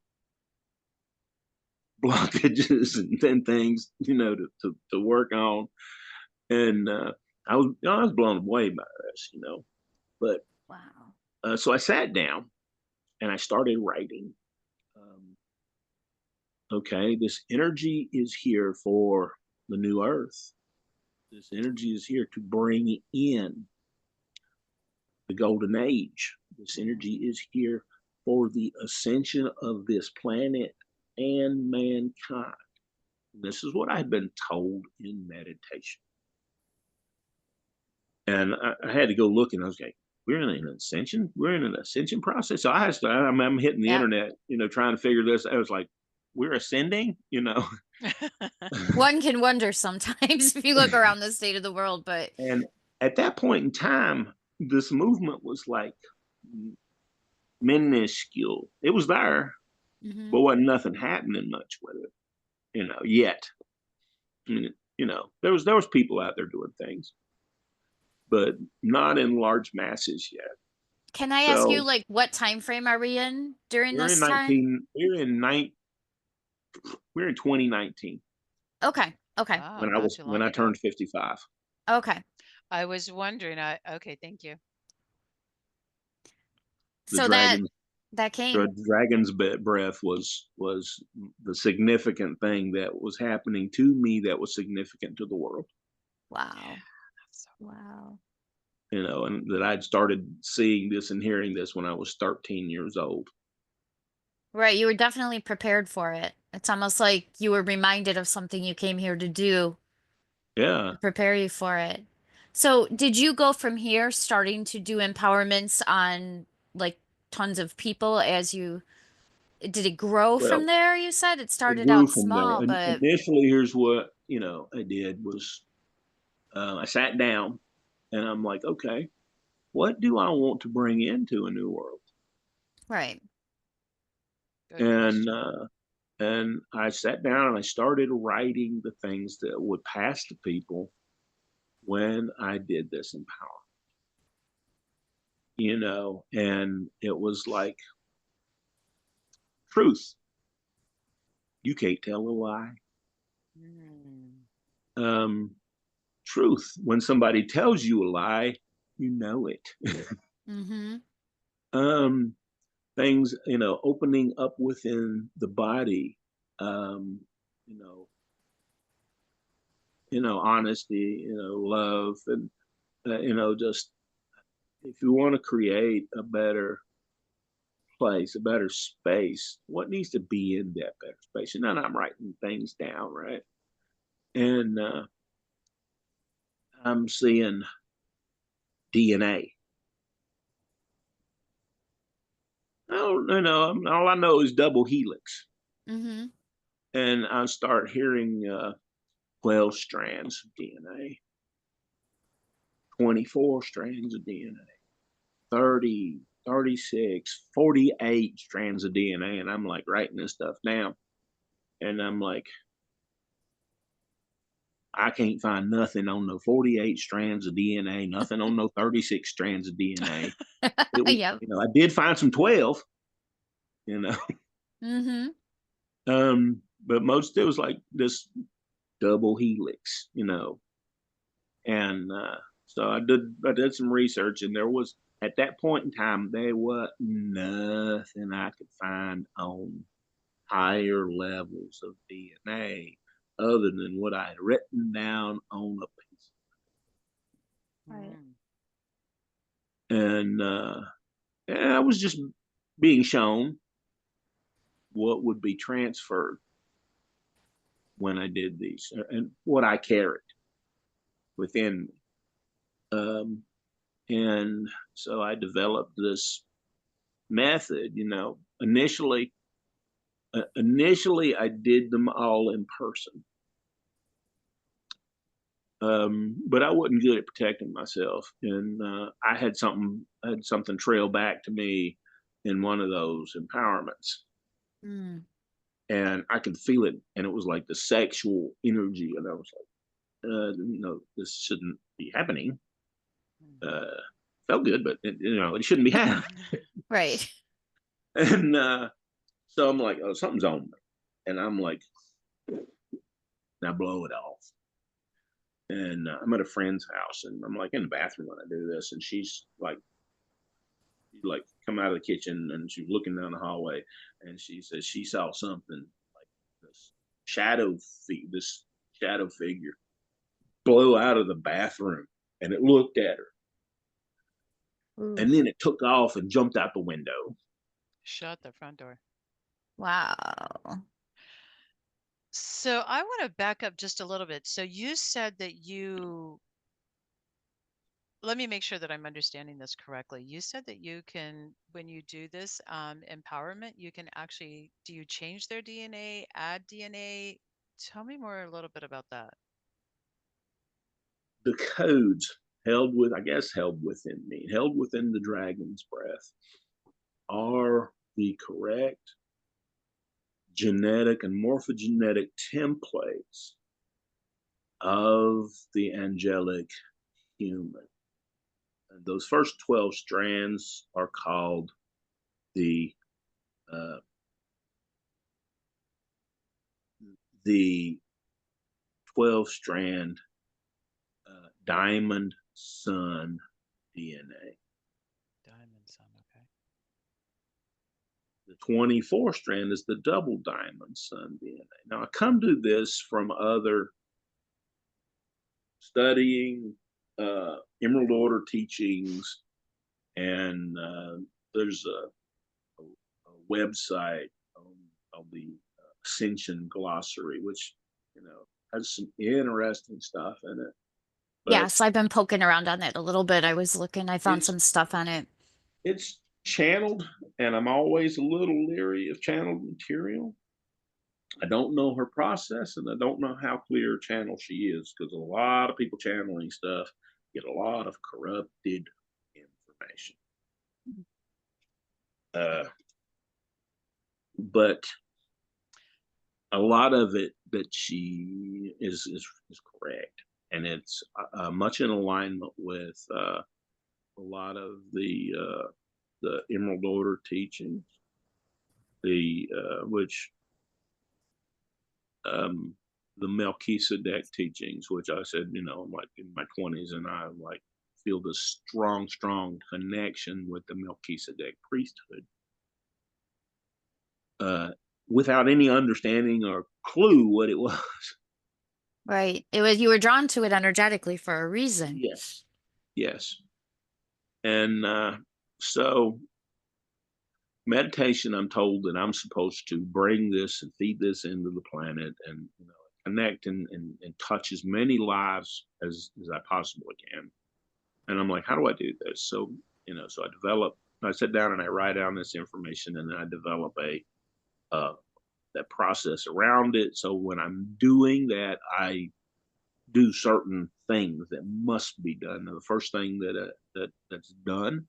blockages and things, to work on. And I was blown away by this. But Wow. so I sat down and I started writing. Um, okay, this energy is here for the new earth. This energy is here to bring in the golden age. This energy Mm. is here for the ascension of this planet and mankind. This is what I've been told in meditation. And I had to go look, and I was like, we're in an ascension. We're in an ascension process. So I'm hitting the Yep. internet, trying to figure this. I was like, we're ascending. One can wonder sometimes if you look around the state of the world, but And at that point in time, this movement was like minuscule. It was there, hmm, but wasn't nothing happening much with it, yet. I mean, there was people out there doing things, but not in large masses yet. can I ask you So like what time frame are we in during we're in this time? 19, we're in 2019 Okay. Okay. Oh, when I not was too when long I ago. turned 55. Okay. I was wondering. Okay, thank you. The So dragon that the came. dragon's breath was the significant thing that was happening to me, that was significant to the world. Wow. That's so cool. Wow. And that I'd started seeing this and hearing this when I was 13 years old. Right, you were definitely prepared for it. It's almost like you were reminded of something you came here to do Yeah. to prepare you for it. So, did you go from here starting to do empowerments on like tons of people as you did it grow from Well, there? You said it it started grew out from there. small, And but initially, here's what I did was I sat down and I'm like, okay, what do I want to bring into a new world? right. Good And question. uh, and I sat down and I started writing the things that would pass to people when I did this empowerment. And it was like truth. You can't tell a lie. Mm. Um, truth. When somebody tells you a lie, you know it. Mm-hmm. um, things, opening up within the body. Um, you know, honesty. Love, and just if you want to create a better place, a better space, what needs to be in that better space? And then I'm writing things down, right? And I'm seeing DNA. All I know is double helix. Mm-hmm. And I start hearing 12 strands of DNA, 24 strands of DNA, 30. 36, 48 strands of DNA. And I'm like writing this stuff down. And I'm like, I can't find nothing on no 48 strands of DNA, nothing on no 36 strands of DNA. It was, Yep. I did find some 12, you know. Mm-hmm. But most it was like this double helix, and so I did some research, and there was at that point in time there was nothing I could find on higher levels of DNA other than what I had written down on a piece, Right. Mm. and I was just being shown what would be transferred when I did these and what I carried within me. And so I developed this method. Initially I did them all in person, but I wasn't good at protecting myself, and I had something trail back to me in one of those empowerments, Mm. and I could feel it, and it was like the sexual energy, and I was like, this shouldn't be happening. Uh, Felt good, but it shouldn't be happening. Right. And so I'm like, oh, something's on me. And I'm like, now blow it off. And I'm at a friend's house, and I'm like in the bathroom when I do this. And she's like come out of the kitchen, and she's looking down the hallway, and she says she saw something like this this shadow figure blow out of the bathroom, and it looked at her. Ooh. And then it took off and jumped out the window. Shut the front door. Wow. So I want to back up just a little bit. So you said that let me make sure that I'm understanding this correctly. You said that you can, when you do this empowerment, you can actually, do you change their DNA, add DNA? Tell me more a little bit about that. The codes held within me, held within the dragon's breath, are the correct genetic and morphogenetic templates of the angelic human. And those first 12 strands are called the uh, the 12 strand diamond sun DNA. Diamond sun, okay. The 24 strand is the double diamond sun DNA. Now, I come to this from other studying Emerald Order teachings, and there's a website on the Ascension glossary, which has some interesting stuff in it. But Yes, I've been poking around on it a little bit. I was looking, I found it's some stuff on it. it's channeled, and I'm always a little leery of channeled material. I don't know her process, and I don't know how clear channel she is, because a lot of people channeling stuff get a lot of corrupted information. Uh, but a lot of it that she is correct, and it's much in alignment with a lot of the Emerald Order teachings, the which the Melchizedek teachings, which I said, I'm like in my 20s, and I like feel this strong connection with the Melchizedek priesthood, without any understanding or clue what it was. Right. It was, you were drawn to it energetically for a reason. Yes, yes, and so meditation. I'm told that I'm supposed to bring this and feed this into the planet, and connect and touch as many lives as I possibly can. And I'm like, how do I do this? So, I sit down and I write down this information, and then I develop that process around it. So when I'm doing that, I do certain things that must be done. Now, the first thing that's done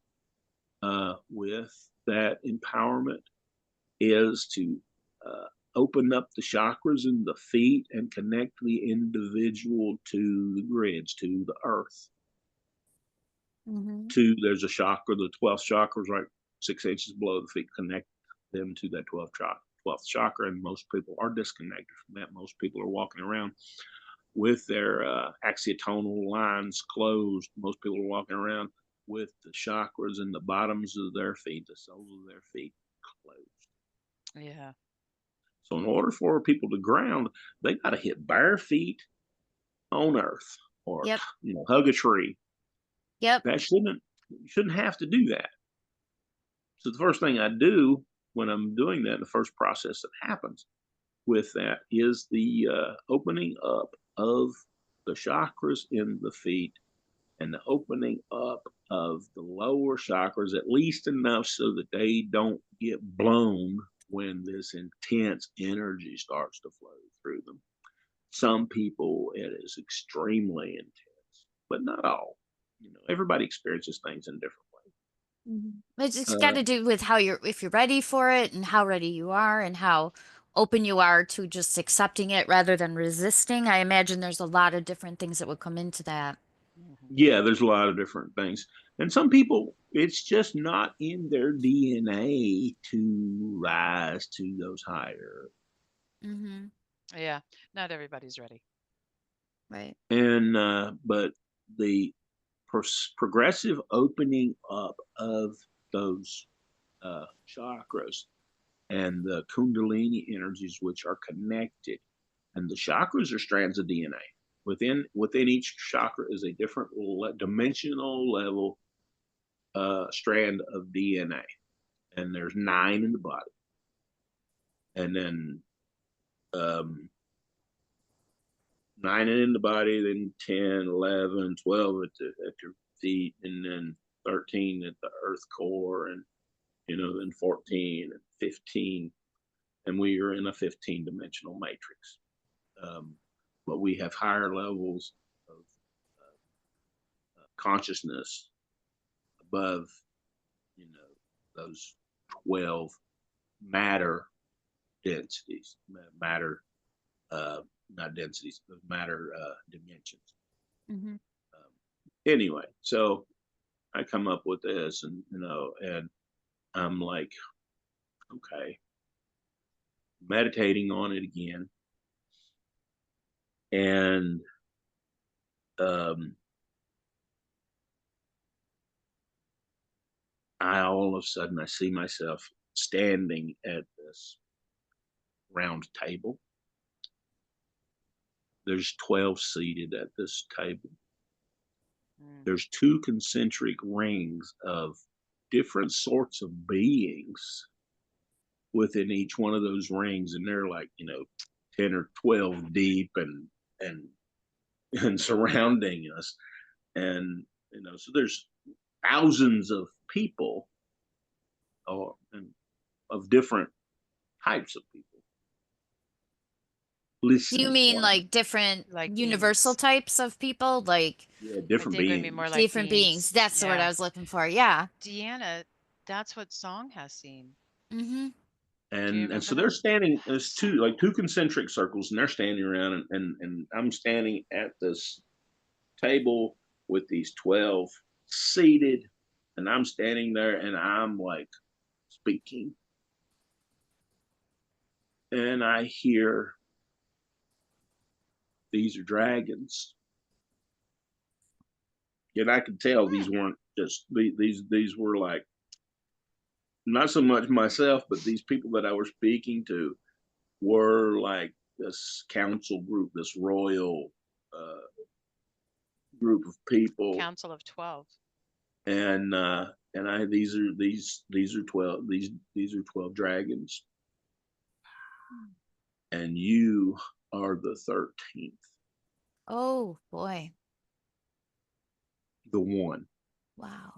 with that empowerment is to open up the chakras in the feet and connect the individual to the grids, to the earth. Mm-hmm. There's a chakra, the 12th chakra is right 6 inches below the feet. Connect them to that 12th chakra, and most people are disconnected from that. Most people are walking around with their axiotonal lines closed. Most people are walking around with the chakras in the bottoms of their feet, the soles of their feet closed. Yeah. So in order for people to ground, they got to hit bare feet on earth, or Yep. hug a tree. Yep. That shouldn't have to do that. So the first thing I do when I'm doing that, the first process that happens with that is the opening up of the chakras in the feet and the opening up of the lower chakras, at least enough so that they don't get blown when this intense energy starts to flow through them. Some people, it is extremely intense, but not all. Everybody experiences things in different ways. It's got to do with if you're ready for it and how ready you are and how open you are to just accepting it rather than resisting. I imagine there's a lot of different things that would come into that. Yeah, there's a lot of different things. And some people, it's just not in their DNA to rise to those higher. Mm-hmm. Yeah. Not everybody's ready. Right. And, but the progressive opening up of those chakras and the kundalini energies, which are connected, and the chakras are strands of DNA. Within each chakra is a different dimensional level strand of DNA, and there's 9 in the body, and then 9 in the body, then 10, 11, 12 at your feet, and then 13 at the earth core, and then 14 and 15, and we are in a 15-dimensional matrix. But we have higher levels of consciousness above, those 12 matter densities, not densities, but matter dimensions. Mm-hmm. Anyway, so I come up with this, and and I'm like, okay, meditating on it again, and I all of a sudden I see myself standing at this round table. There's 12 seated at this table. There's 2 concentric rings of different sorts of beings within each one of those rings, and they're like 10 or 12 deep and surrounding us, and so there's thousands of people, and of different types of people Do you listening. mean like different Like universal beings. types of people? Like Yeah, I different think it would be more beings. like different beings. beings. That's the word I Yeah. was looking for. Yeah. Deanna, that's what Song has seen. Mm-hmm. Do you And remember so they're that? standing. There's two concentric circles, and they're standing around, and I'm standing at this table with these 12 seated, and I'm standing there, and I'm like speaking, and I hear, these are dragons, and I could tell these weren't just these were like, not so much myself, but these people that I was speaking to were like this council group, this royal group of people, Council of 12. And I these are 12, these are 12 dragons, and you are the 13th, Oh boy. the one. Wow.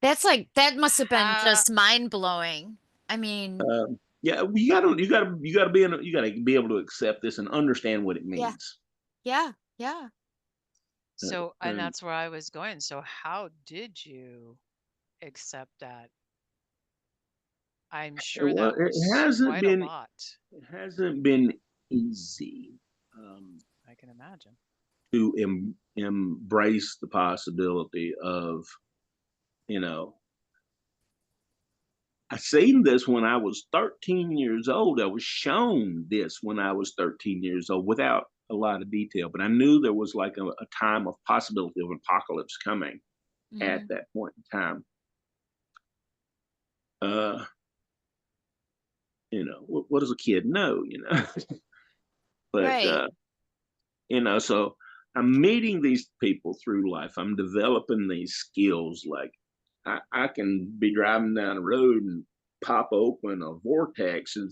That must have been How just mind blowing. I mean, Yeah, you gotta be able to accept this and understand what it yeah, means. yeah, yeah. So, and And that's where I was going. So, how did you accept that? I'm sure well, that was quite a lot. it hasn't been easy I can imagine. to embrace the possibility of, you know, I seen this when I was 13 years old. I was shown this when I was 13 years old without a lot of detail, but I knew there was like a time of possibility of apocalypse coming at Mhm. that point in time. Uh, what does a kid know, but Right. so I'm meeting these people through life. I'm developing these skills. Like I can be driving down the road and pop open a vortex and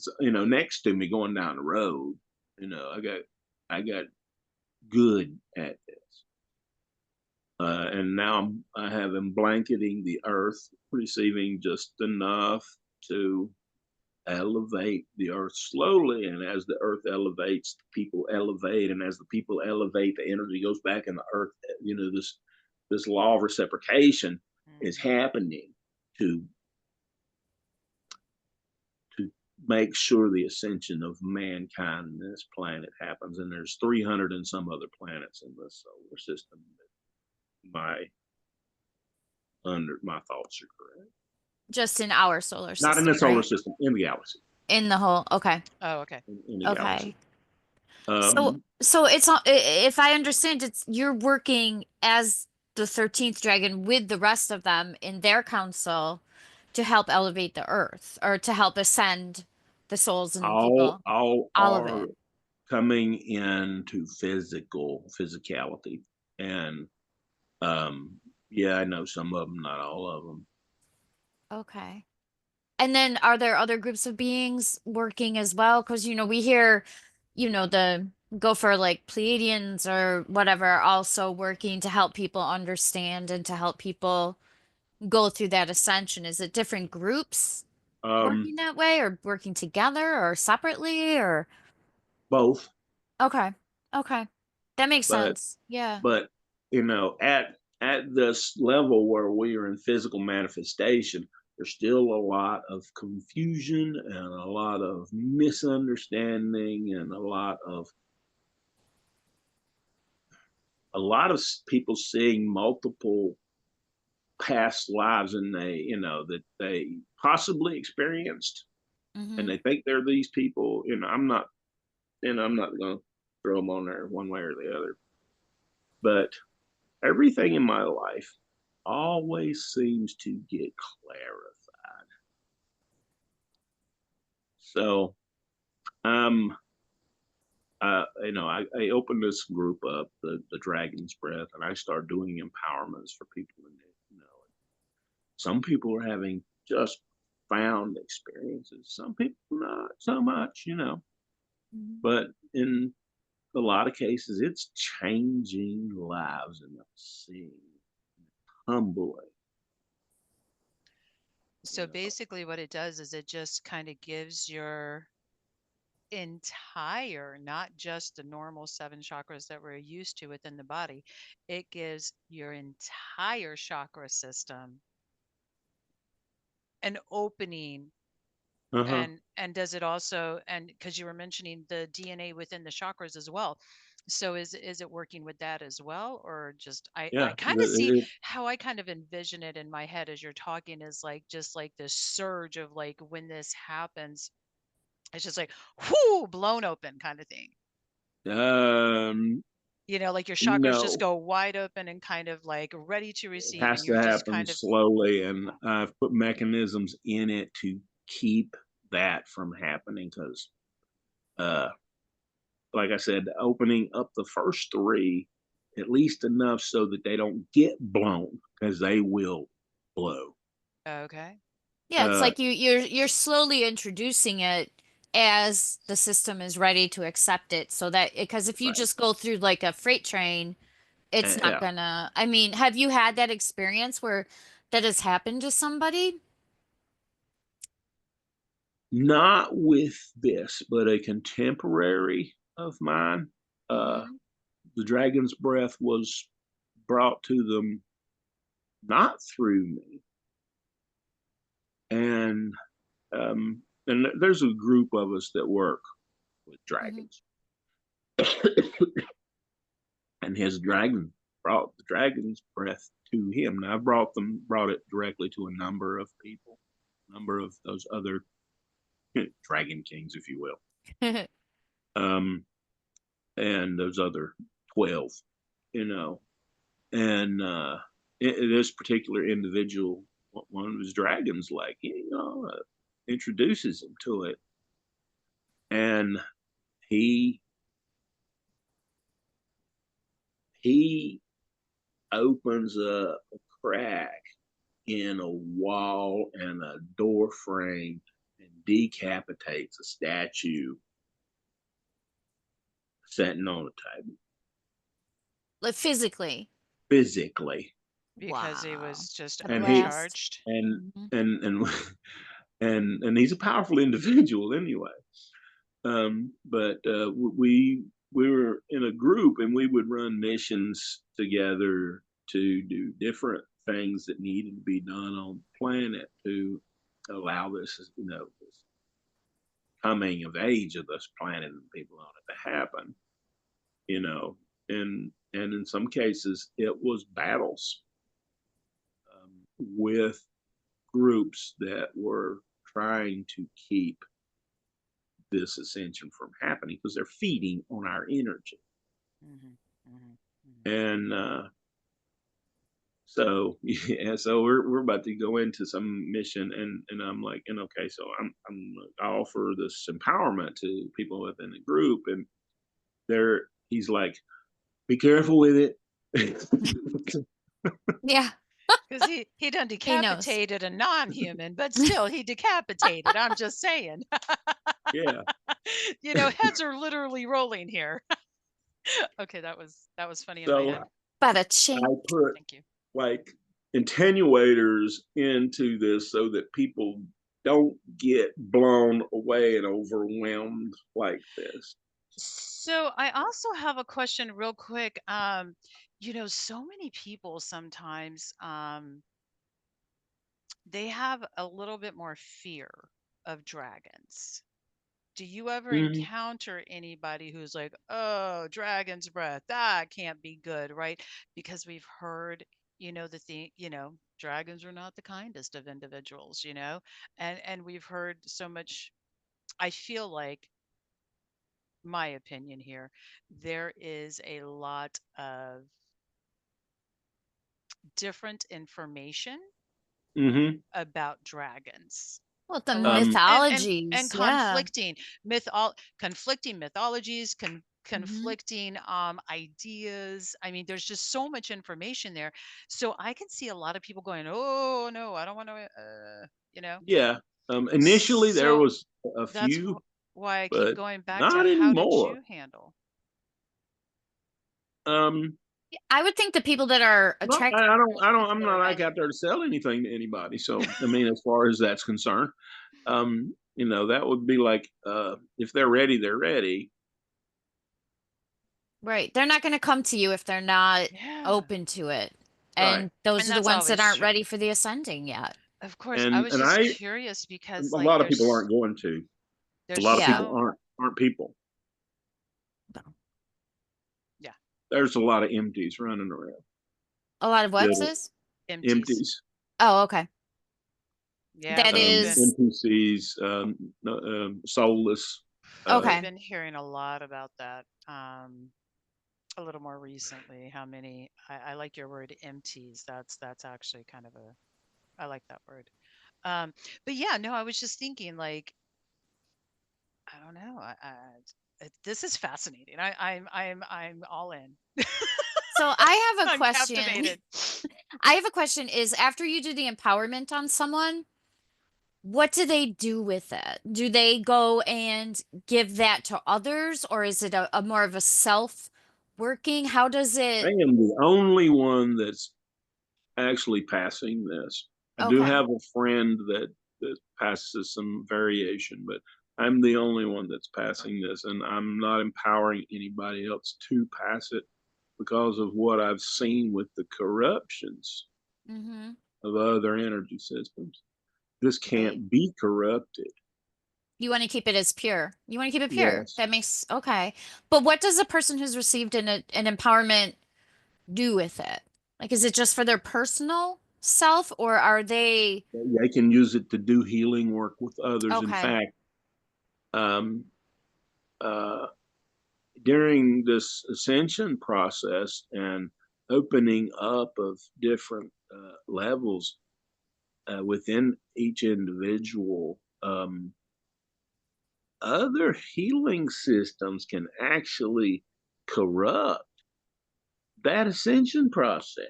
next to me going down the road. I got good at this. And now I have him blanketing the earth, receiving just enough to elevate the earth slowly. And as the earth elevates, the people elevate. And as the people elevate, the energy goes back in the earth. This law of reciprocation is Hmm. happening to to make sure the ascension of mankind in this planet happens. And there's 300 and some other planets in the solar system. My my thoughts are correct. Just in our solar Not in the system, solar right? system, in the galaxy. In the whole, okay. Oh, okay. In the galaxy. Okay. So it's not, if I understand, it's you're working as the 13th dragon with the rest of them in their council to help elevate the earth or to help ascend the souls and all people. all All of are it. coming into physicality, and yeah, I know some of them, not all of them. Okay. And then are there other groups of beings working as well? Because, we hear, the go for like Pleiadians or whatever also working to help people understand and to help people go through that ascension. Is it different groups um working that way or working together or separately or Both. okay. Okay. That makes but sense. Yeah. but at this level where we are in physical manifestation, there's still a lot of confusion and a lot of misunderstanding and a lot of people seeing multiple past lives, and that they possibly experienced, and Mm-hmm. they think they're these people. I'm not going to throw them on there one way or the other, but everything in my life always seems to get clarified. So um I opened this group up, the Dragon's Breath, and I started doing empowerments for people in it. Some people are having just found experiences. Some people not so much. Mm-hmm. But in a lot of cases, it's changing lives, and I'm seeing humbling. You So know, basically, what it does is it just kind of gives your entire, not just the normal seven chakras that we're used to within the body, it gives your entire chakra system an opening. uh-huh. And does it also, and because you were mentioning the DNA within the chakras as well, so is it working with that as well, or just I Yeah, kind of see how I kind of envision it in my head as you're talking is like just like this surge of like when this happens, it's just like whoo, blown open kind of thing. um Like your chakras just no, go wide open and kind of like ready to it receive, has and to you're just happen kind of slowly, and I've put mechanisms in it to keep that from happening, because uh like I said, opening up the first three at least enough so that they don't get blown, because they will blow. okay. Yeah, it's Uh, like you're slowly introducing it as the system is ready to accept it so that because if you right. just go through like a freight train, it's not Yeah. gonna, I mean, have you had that experience where that has happened to somebody? Not with this, but a contemporary of mine. Uh, Mm-hmm. the Dragon's Breath was brought to them not through me. And there's a group of us that work with dragons. And his dragon brought the dragon's breath to him. Now I brought it directly to a number of people, a number of those other dragon kings, if you will. And those other 12, and this particular individual, one of his dragons, introduces him to it, and he opens a crack in a wall and a door frame and decapitates a statue sitting on a table. Like physically. Because he Wow. was just And overcharged. And he's a powerful individual anyway. But we were in a group, and we would run missions together to do different things that needed to be done on the planet to allow this, this coming of age of this planet and people on it to happen. And in some cases it was battles with groups that were trying to keep this ascension from happening because they're feeding on our energy. And so we're about to go into some mission, and I'm like, and okay, so I offer this empowerment to people within the group, and he's like, be careful with it. Yeah. Because he done decapitated a non-human, but still he decapitated. I'm just saying. Yeah. Heads are literally rolling here. Okay, that was funny in my head. But a chink. I put Thank you. like attenuators into this so that people don't get blown away and overwhelmed like this. So I also have a question real quick. So many people sometimes they have a little bit more fear of dragons. Do you ever encounter anybody who's like, oh, dragon's breath, that can't be good, right? Because we've heard, dragons are not the kindest of individuals, and we've heard so much. I feel like, my opinion here, there is a lot of different information about dragons. Well, the mythologies and conflicting conflicting mythologies, conflicting ideas. I mean, there's just so much information there. So I can see a lot of people going, oh no, I don't want to, Yeah. Initially there was a that's few. Why I keep going back not to anymore. How did you handle? I would think the people that are attracted. I'm not like out there to sell anything to anybody. So I mean, as far as that's concerned, that would be like, if they're ready, they're ready. Right. They're not going to come to you if they're not open to it. And those are the ones that aren't ready for the ascending yet. Of course. I was just curious because a lot of people aren't going to. A lot of people aren't people. Yeah. There's a lot of empties running around. A lot of what, sis? Empties. Oh, okay. Yeah, that is NPCs, soulless. Okay. I've been hearing a lot about that. A little more recently. How many? I like your word, empties. That's actually kind of I like that word. But yeah, no, I was just thinking, like, I don't know. This is fascinating. I'm all in. So I have a question. Captivated. I have a question. Is after you do the empowerment on someone, what do they do with it? Do they go and give that to others, or is it a more of a self-working? How does it? I am the only one that's actually passing this. I do have a friend that passes some variation, but I'm the only one that's passing this, and I'm not empowering anybody else to pass it. because of what I've seen with the corruptions Mm-hmm. of other energy systems. This Right. can't be corrupted. You want to keep it as pure. You want to keep it pure. Yes. That makes okay. But what does a person who's received an empowerment do with it? Like, is it just for their personal self, or are they They can use it to do healing work with others. In okay? fact, um, uh, during this ascension process and opening up of different levels within each individual, other healing systems can actually corrupt that ascension process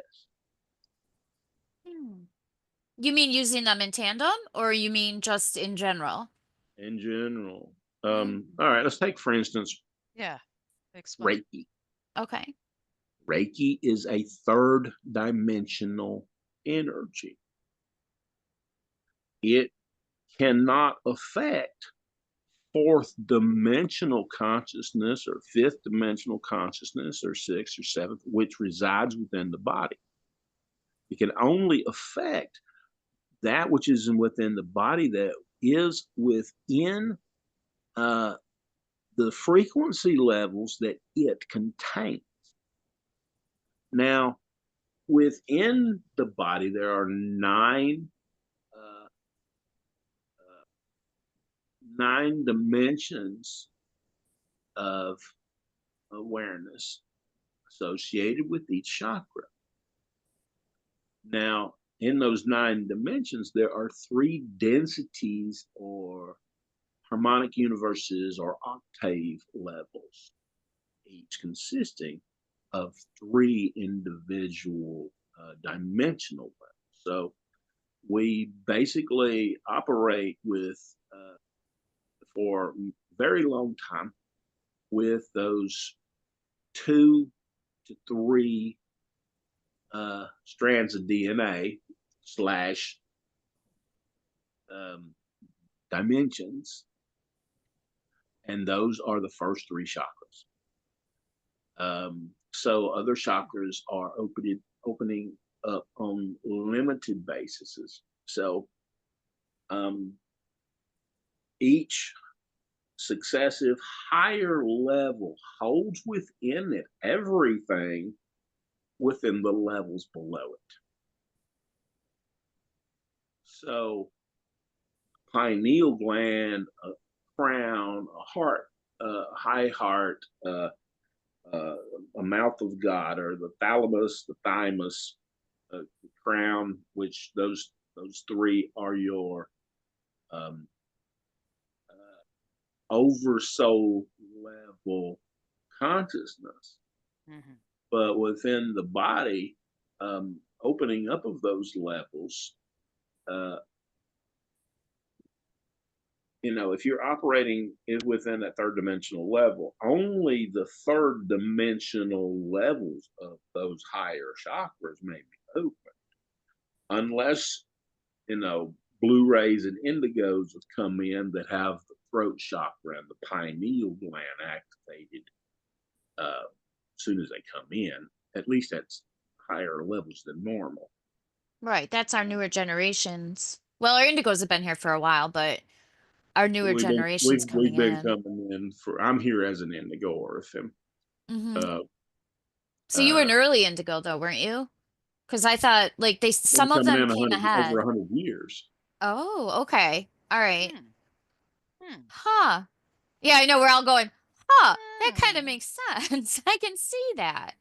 Hmm. You mean using them in tandem, or you mean just in general? in general. Hmm. All right, let's take, for instance, Yeah. Explain. Reiki. Okay. Reiki is a third dimensional energy. It cannot affect fourth dimensional consciousness or fifth dimensional consciousness or sixth or seventh, which resides within the body. It can only affect that which is within the body that is within uh, the frequency levels that it contains. Now, within the body, there are uh, nine dimensions of awareness associated with each chakra. Now, in those nine dimensions, there are three densities or harmonic universes or octave levels, each consisting of three individual dimensional levels. So we basically operate with, for a very long time, with those 2 to 3 strands of DNA slash um, dimensions, and those are the first three chakras. So other chakras are opening up on limited bases. So um, each successive higher level holds within it everything within the levels below it. So pineal gland, a crown, a heart, high heart, a mouth of God, or the thalamus, the thymus, the crown, which those three are your um, oversoul level consciousness. Hmm. But within the body, opening up of those levels, uh, if you're operating within that third dimensional level, only the third dimensional levels of those higher chakras may be open, unless blue rays and indigos have come in that have the throat chakra and the pineal gland activated as soon as they come in. At least that's higher levels than normal. Right. That's our newer generations. Well, our indigos have been here for a while, but our newer We've been generations we've coming we've been in. coming in for. I'm here as an indigo orphan. Hmm. Uh, So you were uh, an early indigo though, weren't you? Because I thought like been some of coming them in came over ahead. 100 years. Oh, okay. All right. Hmm. Hmm. Huh. Yeah, I know we're all going, huh, that kind of Hmm. makes sense. I can see that.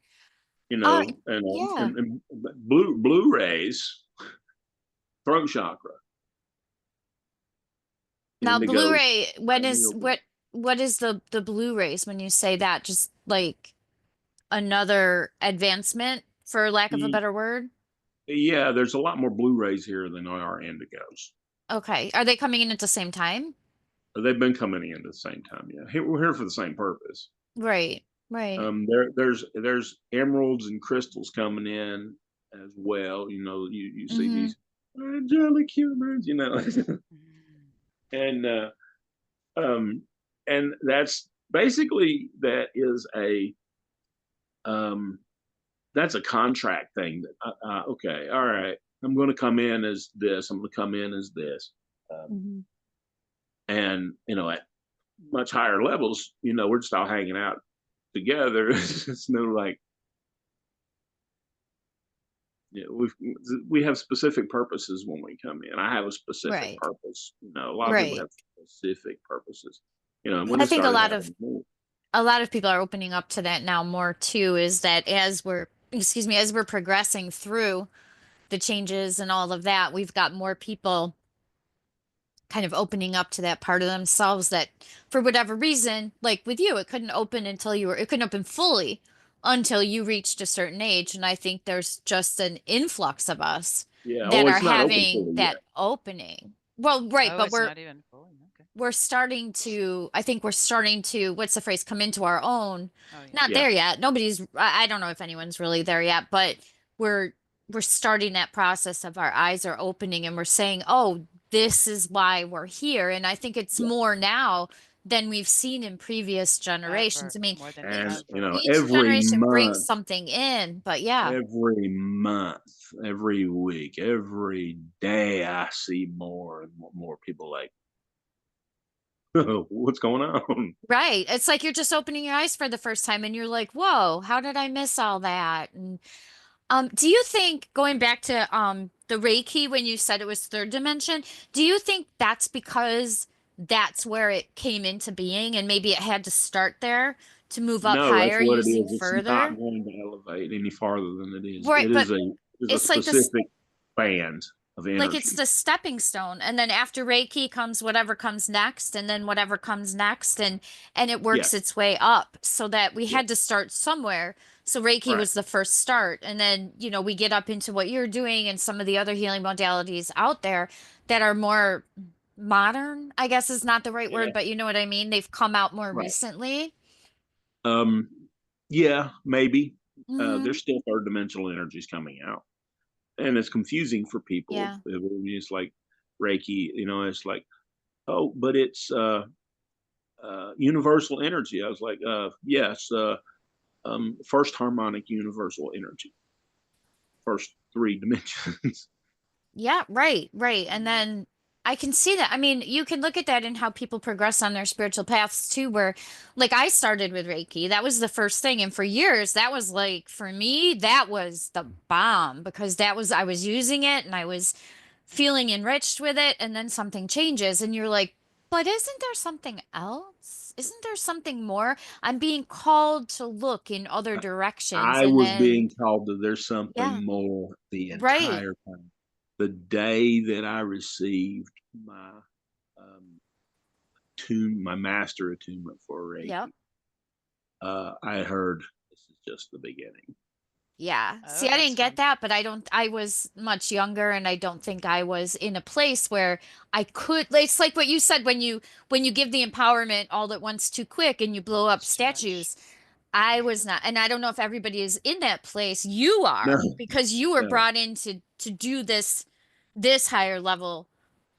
And, Yeah. and blue rays, throat chakra, Now indigo, Blu-ray, when is pineal gland. what is the Blu-rays when you say that? Just like another advancement, for lack of a better word? Yeah, there's a lot more Blu-rays here than there are indigos. Okay. Are they coming in at the same time? They've been coming in at the same time. Yeah, we're here for the same purpose. Right. Right. There's emeralds and crystals coming in as well. You see Mm-hmm. these angelic humans, Hmm. and um, and that's basically that is a that's a contract thing. That okay, all right, I'm going to come in as this. I'm going to come in as this, Mhm. and at much higher levels, we're just all hanging out together. It's no like, we have specific purposes when we come in. I have a specific Right. purpose. A lot of people Right. have specific purposes. And when I it think a started lot of happening, to a lot of people are opening up to that now more too, is that as we're, excuse me, as we're progressing through the changes and all of that, we've got more people kind of opening up to that part of themselves that for whatever reason, like with you, it couldn't open fully until you reached a certain age. And I think there's just an influx of us yeah, that oh, are it's not open having fully that yet. opening. Well, right, Oh, but it's not even full. Okay. we're starting to, I think we're starting to, what's the phrase, come into our own. Oh, yeah. Not Yeah, there yet. I don't know if anyone's really there yet, but we're we're starting that process of our eyes are opening and we're saying, "Oh, this is why we're here." And I think it's yeah. more now than we've seen in previous generations. Ever. I mean, More than And ever. each every generation brings month, something in, but yeah. every week, every day, I see more and more people like, what's going on? Right. It's like you're just opening your eyes for the first time and you're like, "Whoa, how did I miss all that?" And do you think going back to the Reiki when you said it was third dimension, do you think that's because that's where it came into being and maybe it had to start there to move up No, that's higher what it using is. It's not further? going to elevate any farther than it is. Right, It but is a it's like this, specific band of like it's energy. the stepping stone, and then after Reiki comes whatever comes next, and then whatever comes next, and it Yeah, works its way up so that we yeah, had to start somewhere. So Reiki right. was the first start, and then we get up into what you're doing and some of the other healing modalities out there that are more modern, I guess is not the right Yeah, word, but you know what I mean. They've come out more right. recently. Um, yeah, maybe. Hmm. There's still third dimensional energies coming out, and it's confusing for people. Yeah. It's like Reiki, it's like, oh, but it's universal energy. I was like, yes, first harmonic universal energy, first three dimensions. Yeah, right, right. And then I can see that. I mean, you can look at that in how people progress on their spiritual paths too, where like I started with Reiki. That was the first thing. And for years, that was like, for me, that was the bomb because I was using it and I was feeling enriched with it. And then something changes and you're like, but isn't there something else? Isn't there something more? I'm being called to look in other directions. I And was then, being told that there's yeah, something more the right. entire time. The day that I received my um, my master attunement for Yep. Reiki, I heard this is just the beginning. Yeah. See, Oh, I that's didn't get fun. that, but I was much younger and I don't think I was in a place where I could, it's like what you said when you give the empowerment all at once too quick and you blow up It's too much. statues. I was not, and I don't know if everybody is in that place. You No, are because you were no, brought in to do this higher level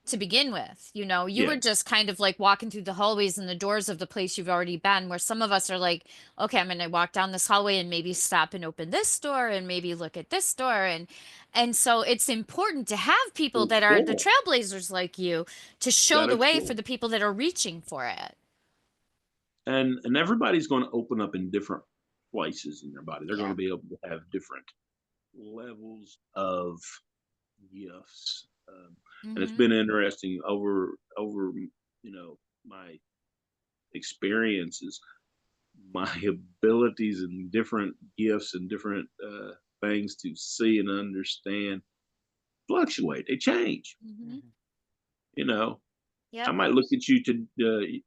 to begin with. You yeah, were just kind of like walking through the hallways and the doors of the place you've already been, where some of us are like, okay, I'm going to walk down this hallway and maybe stop and open this door and maybe look at this door. And so it's important to have people it's that are the cool. trailblazers like you to show That the is way for cool. the people that are reaching for it. And everybody's going to open up in different places in their body. They're going Yeah. to be able to have different levels of gifts. And it's Hmm. been interesting over my experiences, my abilities and different gifts and different things to see and understand fluctuate. They change. Hmm. Hmm. You know, I Yep. might look at you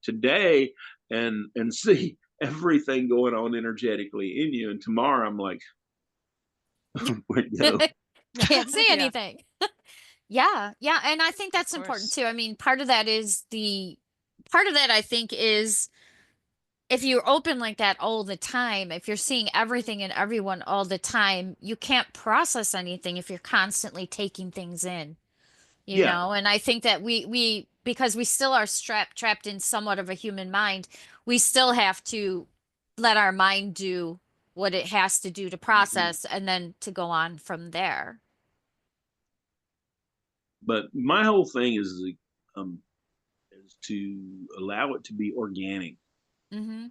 today and see everything going on energetically in you, and tomorrow I'm like, where'd it go? Can't say Yeah, anything. Yeah, yeah, and I think of that's important course. too. I mean, part of that I think is if you're open like that all the time, if you're seeing everything and everyone all the time, you can't process anything if you're constantly taking things in, Yeah, And I think that we because we still are trapped in somewhat of a human mind, we still have to let our mind do what it has to do to process and then to go on from there. But my whole thing is to allow it to be organic. Mm-hmm.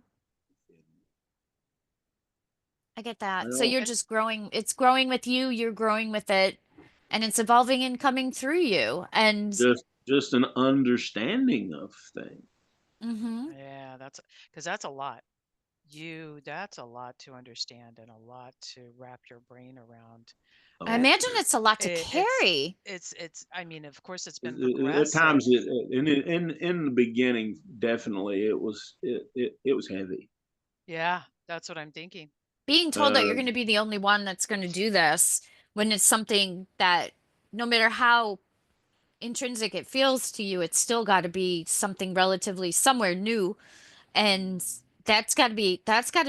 I get I that. So don't you're And just growing, it's growing with you, you're growing with it, and it's evolving and coming through you. And just an understanding of things. mm-hmm. yeah, that's a lot. That's a lot to understand and a lot to wrap your brain around. I Oh, And imagine it's a lot to it, it's carry. I mean, of course it's been at progressive. times, in the beginning, definitely it was heavy. Yeah, that's what I'm thinking. Being told that you're Uh, going to be the only one that's going to do this when it's something that no matter how intrinsic it feels to you, it's still got to be something relatively somewhere new. And that's got to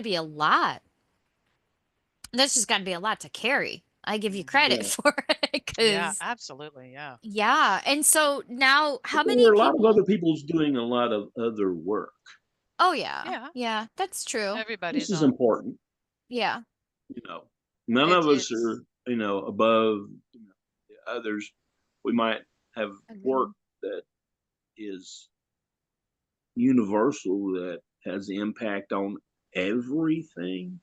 be a lot. That's just got to be a lot to carry. I give you Mhm. credit yeah, for it Yeah, because absolutely. Yeah. yeah. And so now but how there many were a lot of other people? people's doing a lot of other work. Oh yeah. Yeah, Yeah, that's true. This everybody's is on. important. Yeah. You know, none of us It's are above the others. We might have work Agreed. that is universal that has impact on everything,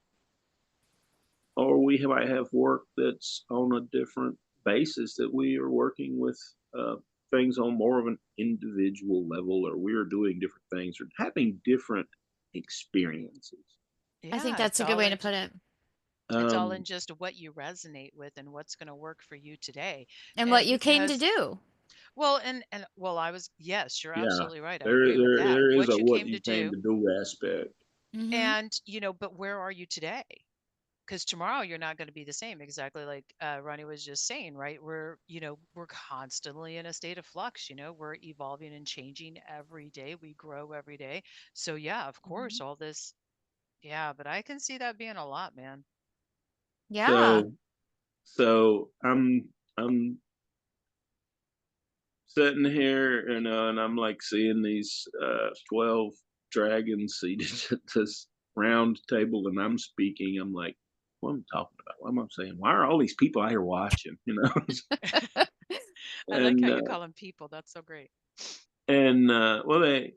or we might have work that's on a different basis that we are working with things on more of an individual level, or we're doing different things or having different experiences. I think yeah, that's a good way to put it. it's all Um, in just what you resonate with and what's going to work for you today. And what And you came to because do. well, and well, yes, you're yeah, absolutely right. I agree with that. there is a What you what came to you came do, to do aspect. Mm-hmm. and but where are you today? Because tomorrow you're not going to be the same, exactly like Ronnie was just saying, right? We're constantly in a state of flux. We're evolving and changing every day. We grow every day. So yeah, of Mm-hmm. course, all this. Yeah, but I can see that being a lot, man. Yeah. So I'm sitting here, and I'm like seeing these 12 dragons seated at this round table, and I'm speaking. I'm like, what am I talking about? What am I saying? Why are all these people out here watching? I like how and you call them people. That's so great. well, they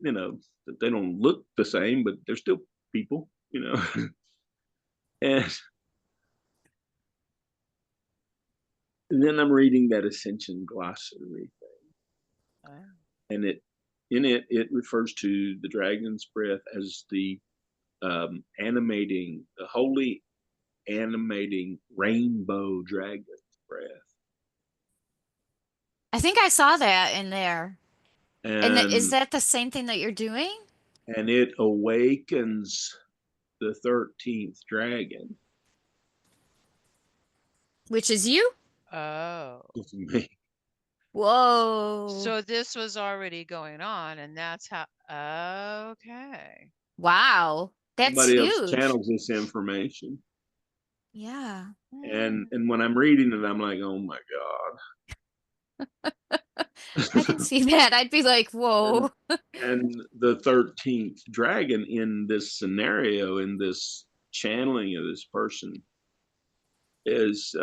don't look the same, but they're still people. and, and then I'm reading that ascension glossary, Oh, and it refers to the dragon's breath as the the holy animating rainbow dragon's breath. I think I saw that in there. And is And that the same thing that you're doing? it awakens the 13th dragon Which is you? oh. with me. Whoa. So this was already going on, and that's how. Okay. Wow. That's Somebody else huge. channels this information. Yeah. And when I'm reading it, I'm like, oh my I can God. see that. I'd be like, and whoa. and the 13th dragon in this scenario, in this channeling of this person, is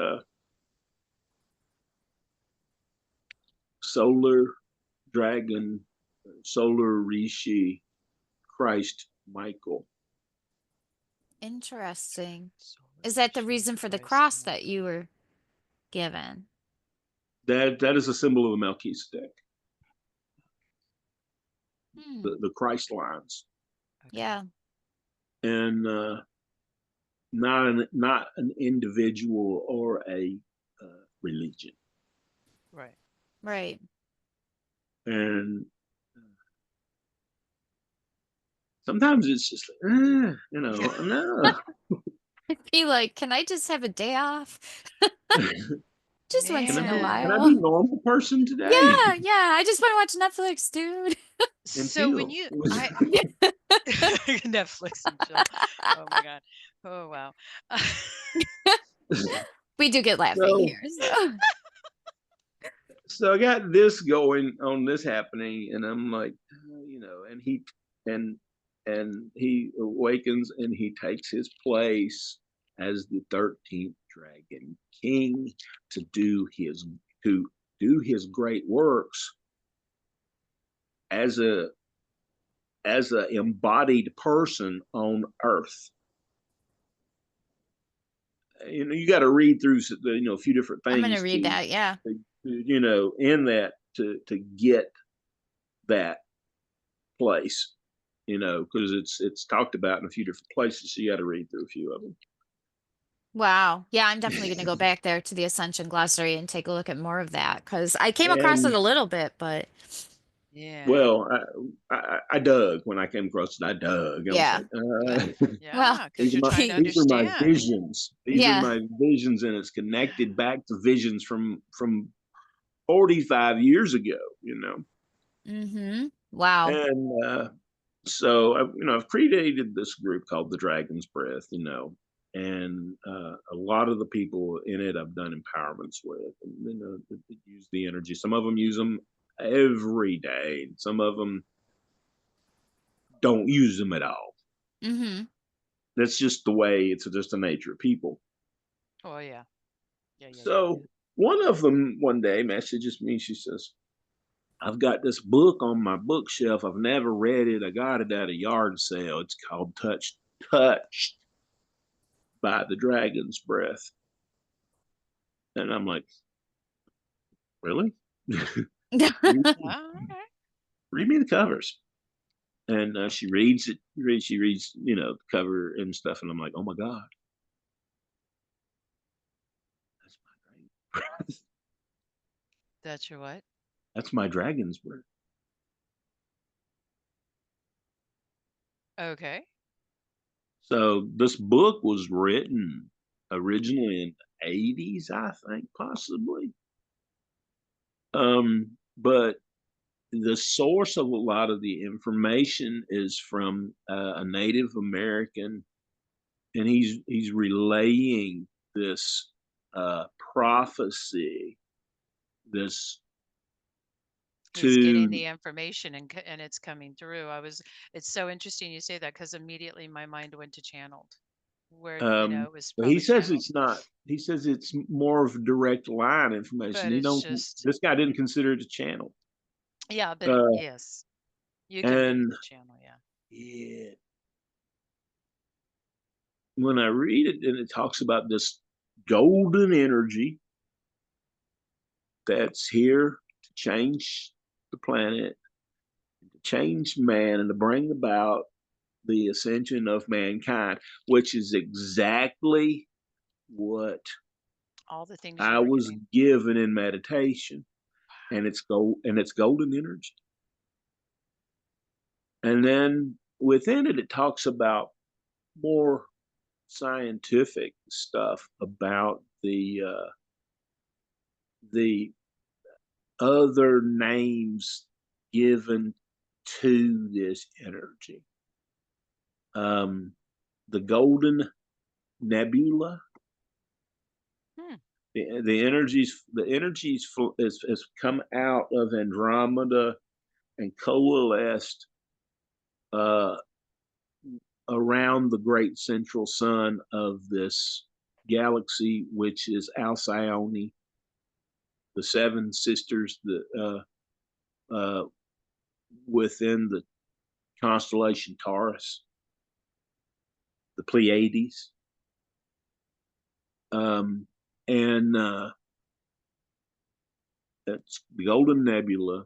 solar dragon, solar rishi, Christ Michael. Interesting. Solar Is that the Rishi reason for the Christ cross that you Michael. were given? That is a symbol of a Melchizedek, Hmm. the Christ lines, Okay. Yeah. and not an individual or a religion. Right. Right. And sometimes it's just like, no. I'd be like, can I just have a day off? Just can once I in a be Man. can I be a while. normal person today Yeah, yeah. I just want to watch Netflix, dude. and So when feel? you It was I Netflix and chill. Oh my God. Oh wow. We do get laughing so here, so. so I got this going on, this happening, and I'm like, and and he awakens and he takes his place, as the 13th Dragon King to do his great works as a embodied person on Earth. You got to read through a few different I'm gonna things read that. Yeah. in that to get that place, because it's talked about in a few different places. So you got to read through a few of them. Wow. Yeah, I'm definitely gonna go back there to the Ascension Glossary and take a look at more of that because I came across it And a little bit, but Yeah. well, I dug when I came across it. I dug. I was yeah. like, Good. Well, Yeah, because you're trying to these are my understand. visions. These are yeah. my visions, and it's connected back to visions from 45 years ago. Mm-hmm. Wow. And so I've created this group called the Dragon's Breath. And a lot of the people in it I've done empowerments with, and that use the energy. Some of them use them every day. Some of them don't use them at all. Mm-hmm. That's just the way. It's just the nature of people. Oh yeah. Yeah, yeah, yeah, yeah. So one of them one day messages me. She says, "I've got this book on my bookshelf. I've never read it. I got it at a yard sale. It's called Touched by the Dragon's Breath." And I'm like, "Really? read, Oh, okay. read me the covers." And she reads it. She reads, the cover and stuff. And I'm like, "Oh my God, that's my dragon's breath. That's your what? That's my dragon's breath." Okay. So this book was written originally in the 80s, I think, possibly. But the source of a lot of the information is from a Native American, and he's relaying this prophecy, this He's getting to the information and it's coming through. It's so interesting you say that because immediately my mind went to channeled, where, it was but he probably says channeled, it's not. He says it's more of direct line information. but He it's don't. just, This guy didn't consider it a channel. yeah, but Uh, yes, you can read and the channel. Yeah. yeah, when I read it, and it talks about this golden energy that's here to change the planet, to change man, and to bring about the ascension of mankind, which is exactly what All the things you I were was getting. given in meditation, and it's golden energy. And then within it, it talks about more scientific stuff about the other names given to this energy. Um, the Golden Nebula. Hmm. The energies has come out of Andromeda and coalesced uh, around the great central sun of this galaxy, which is Alcyone, the seven sisters uh, within the constellation Taurus, the Pleiades, and that's the Golden Nebula,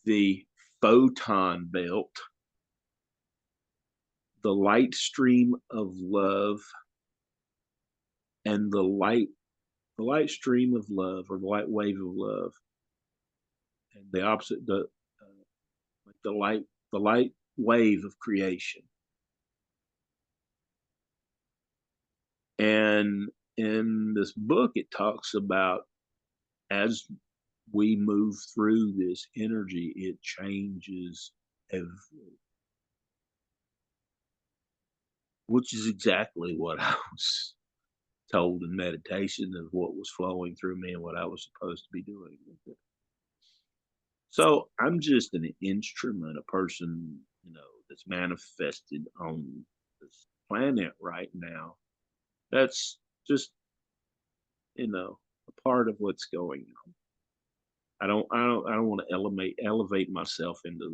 the photon belt, the light stream of love, and the light stream of love, or the light wave of love, and the opposite, like the light wave of creation. And in this book, it talks about, as we move through this energy, it changes everything, which is exactly what I was told in meditation, of what was flowing through me and what I was supposed to be doing with it. So I'm just an instrument, a person, that's manifested on this planet right now That's just, a part of what's going on. I don't want to elevate myself into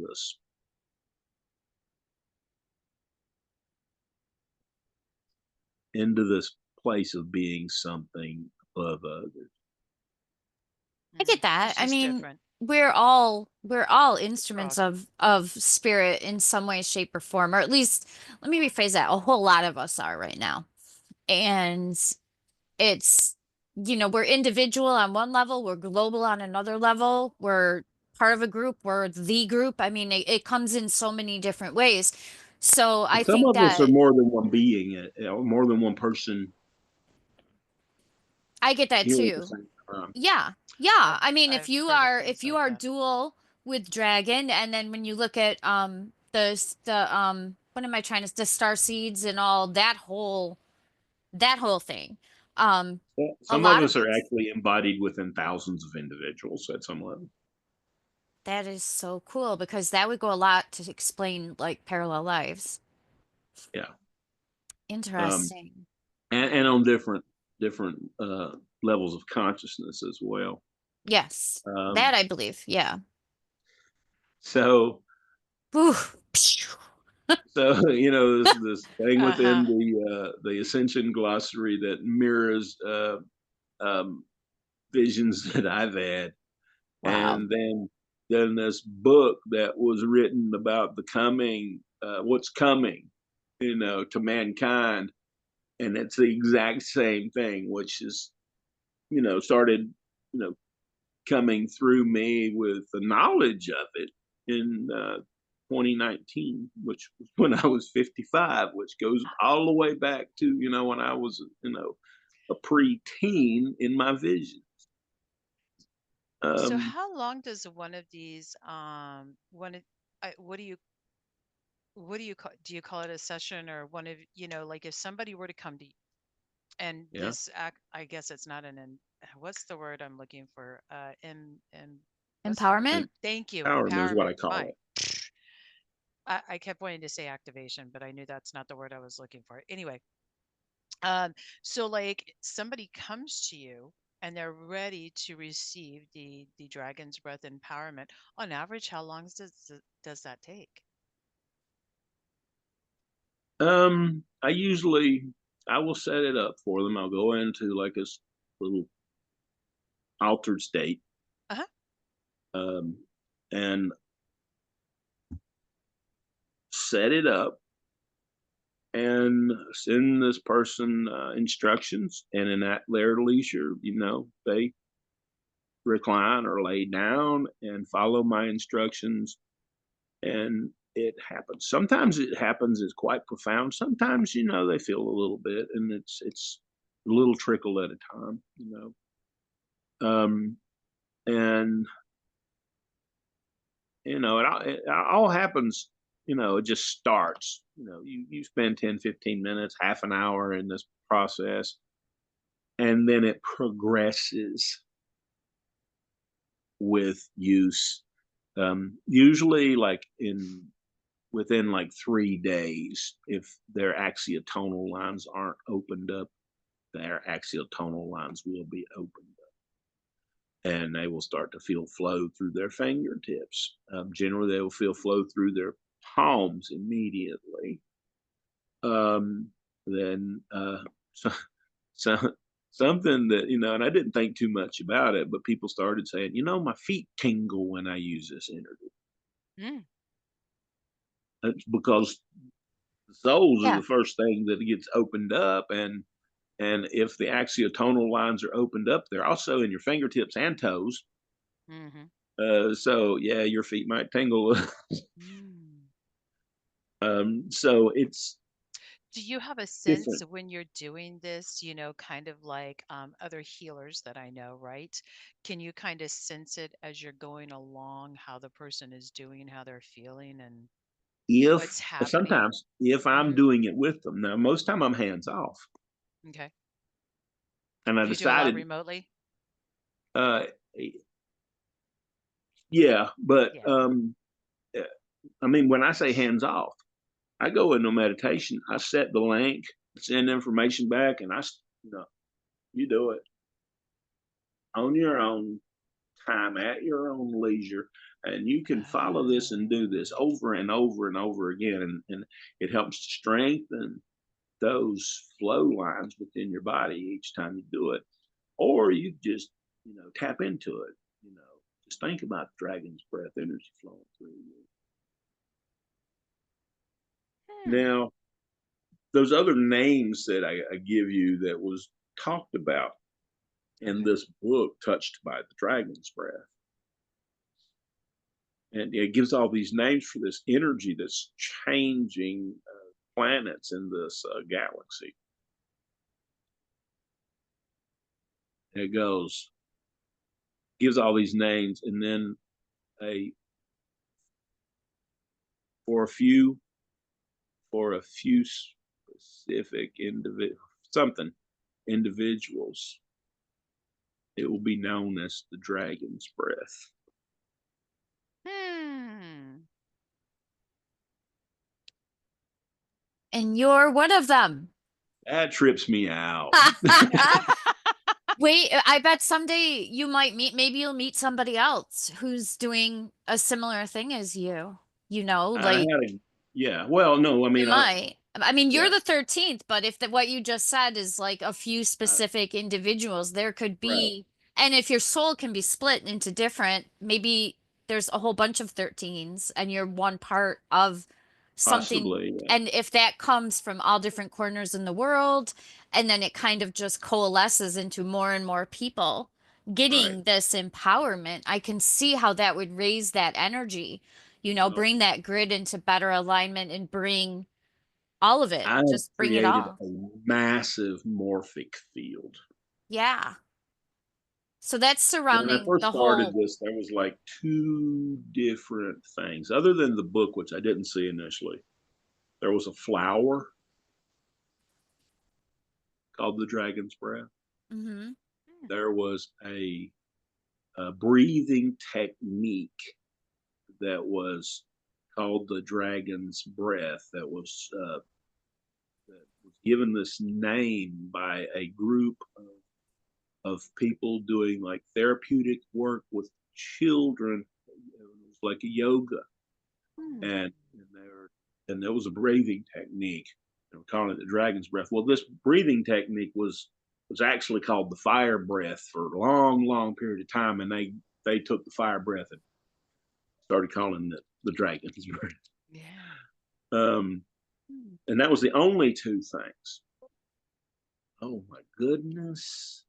this place of being something above others. I get that. It's I just mean, different. we're all We're all instruments of spirit in some way, shape, or form, or at least let me rephrase that. A whole lot of us are right now. And it's, we're individual on one level, we're global on another level, we're part of a group, we're the group. I mean, it comes in so many different ways. So I But some think of us are that more than one being, more than one person I get that here at the tame. same time. Yeah. Yeah. I've I mean, if I've you heard of are things if you like are that. dual with dragon, and then when you look at the what am I trying to, the star seeds and all that whole thing. A Some of lot of us are it's actually embodied within thousands of individuals at some level. that is so cool because that would go a lot to explain like parallel lives. Yeah. Um, Interesting. and on different levels of consciousness as well. Yes. That Um, I believe. Yeah. so Ooh. Phew. so this thing within Uh-huh. the ascension glossary that mirrors um, visions that I've had, Wow. and then this book that was written about the coming, what's coming, to mankind, and it's the exact same thing, which is started you know coming through me with the knowledge of it in 2019, which was when I was 55, which goes all the way back to when I was a preteen in my vision. So Um, how long does one of these one of what do you call, do you call it a session, or one of, like if somebody were to come to you and yeah, this act, I guess it's not what's the word I'm looking for? What's the word? Empowerment? Thank you, empowerment is what empowerment. I call My it. I kept wanting to say activation, but I knew that's not the word I was looking for. Anyway, so like somebody comes to you and they're ready to receive the dragon's breath empowerment. On average, how long does that take? I will set it up for them. I'll go into like a little altered state, Uh-huh. um, and set it up and send this person instructions. And in at their leisure, they recline or lay down and follow my instructions. And it happens. Sometimes it happens is quite profound. Sometimes, they feel a little bit, and it's a little trickle at a time. Um, and it all happens. It just starts. You spend 10, 15 minutes, half an hour in this process, and then it progresses with use. Usually, like within like 3 days, if their axial tonal lines aren't opened up, their axial tonal lines will be opened up, and they will start to feel flow through their fingertips. Generally, they will feel flow through their palms immediately. Then so, so something that and I didn't think too much about it, but people started saying, my feet tingle when I use this energy. Mm. That's because the soles are Yeah. the first thing that gets opened up, and if the axiotonal lines are opened up, they're also in your fingertips and toes. Hmm. So yeah, your feet might tingle. Mm. So it's Do you have a sense different. of when you're doing this, kind of like other healers that I know, right? Can you kind of sense it as you're going along, how the person is doing, how they're feeling, and If what's happening? sometimes if I'm Hmm. doing it with them, now most time I'm hands off, Okay. and I Do you do a lot decided, remotely? uh, yeah, but Yeah. I mean, when I say hands off, I go into meditation. I set the link, send information back, and you do it on your own time at your own leisure, and you can follow this and do this over and over and over again, and it helps strengthen those flow lines within your body each time you do it. Or you just tap into it. Just think about dragon's breath energy flowing through you. Now, those other names that I give you that was talked about in this book, Touched by the Dragon's Breath. And it gives all these names for this energy that's changing planets in this galaxy. It gives all these names, and then for a few specific individuals, it will be known as the dragon's breath. And you're one of them. That trips me out. Wait, I bet someday maybe you'll meet somebody else who's doing a similar thing as you. Like well, no, I mean, you might. I mean, you're yeah. the 13th, but if what you just said is like a few specific individuals, there could be, and if your soul can be split into different, maybe there's a whole bunch of 13s and you're one part of something. Possibly, yeah. And if that comes from all different corners in the world, and then it kind of just coalesces into more and more people getting this empowerment, I can see how that would raise that energy, bring that grid into better alignment and bring all of it. I have Just bring it created all. a massive morphic field. Yeah. So that's When I surrounding first the started whole. this, there was like two different things. Other than the book, which I didn't see initially, there was a flower called the Dragon's Breath. Mm-hmm. There was a breathing technique that was called the Dragon's Breath that was given this name by a group of people doing like therapeutic work with children. It was like a yoga, and there was a breathing technique. They were calling it the Dragon's Breath. Well, this breathing technique was actually called the fire breath for a long period of time, and they took the fire breath and started calling it the Dragon's Breath. Yeah. And that was the only two things. Oh my goodness.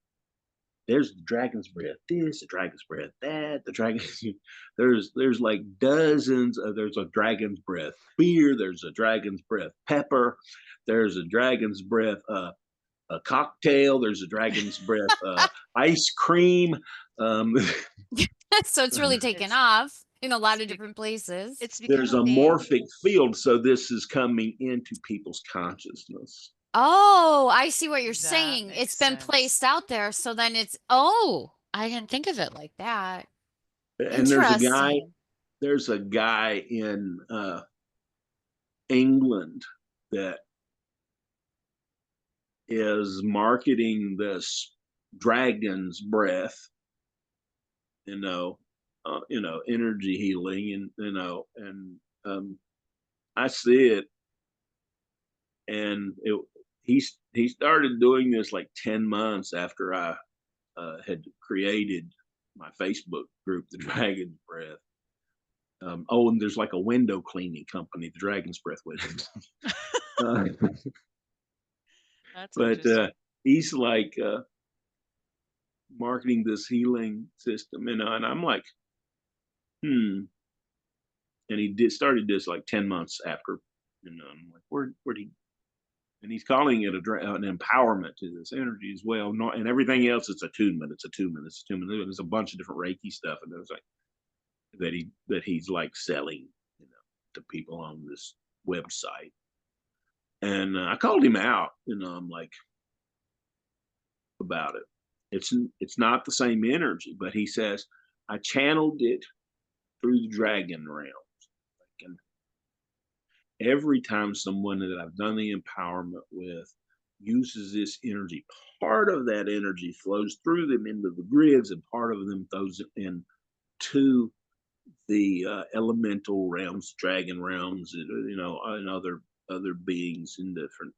There's the dragon's breath this, the dragon's breath that, the dragon's there's like dozens of there's a dragon's breath beer, there's a dragon's breath pepper, there's a dragon's breath a cocktail, there's a dragon's breath ice cream. So it's really taken off in a lot of different places. There's a morphic field, so this is coming into people's consciousness. Oh, I see what you're saying. It's been placed out there, so then I didn't think of it like that. And there's a guy in England that is marketing this dragon's breath, energy healing, and I see it, and he started doing this like 10 months after I had created my Facebook group, The Dragon's Breath. And there's like a window cleaning company, The Dragon's Breath Windows. But he's like marketing this healing system, and I'm like, And he started this like 10 months after, I'm like, where'd he? And he's calling it an empowerment to this energy as well. And everything else, it's attunement. There's a bunch of different Reiki stuff, and there's like that he's like selling, to people on this website. And I called him out, I'm like, about it. It's not the same energy, but he says, I channeled it through the dragon realms. And every time someone that I've done the empowerment with, uses this energy. Part of that energy flows through them into the grids, and part of them goes into the elemental realms, dragon realms, and other beings in different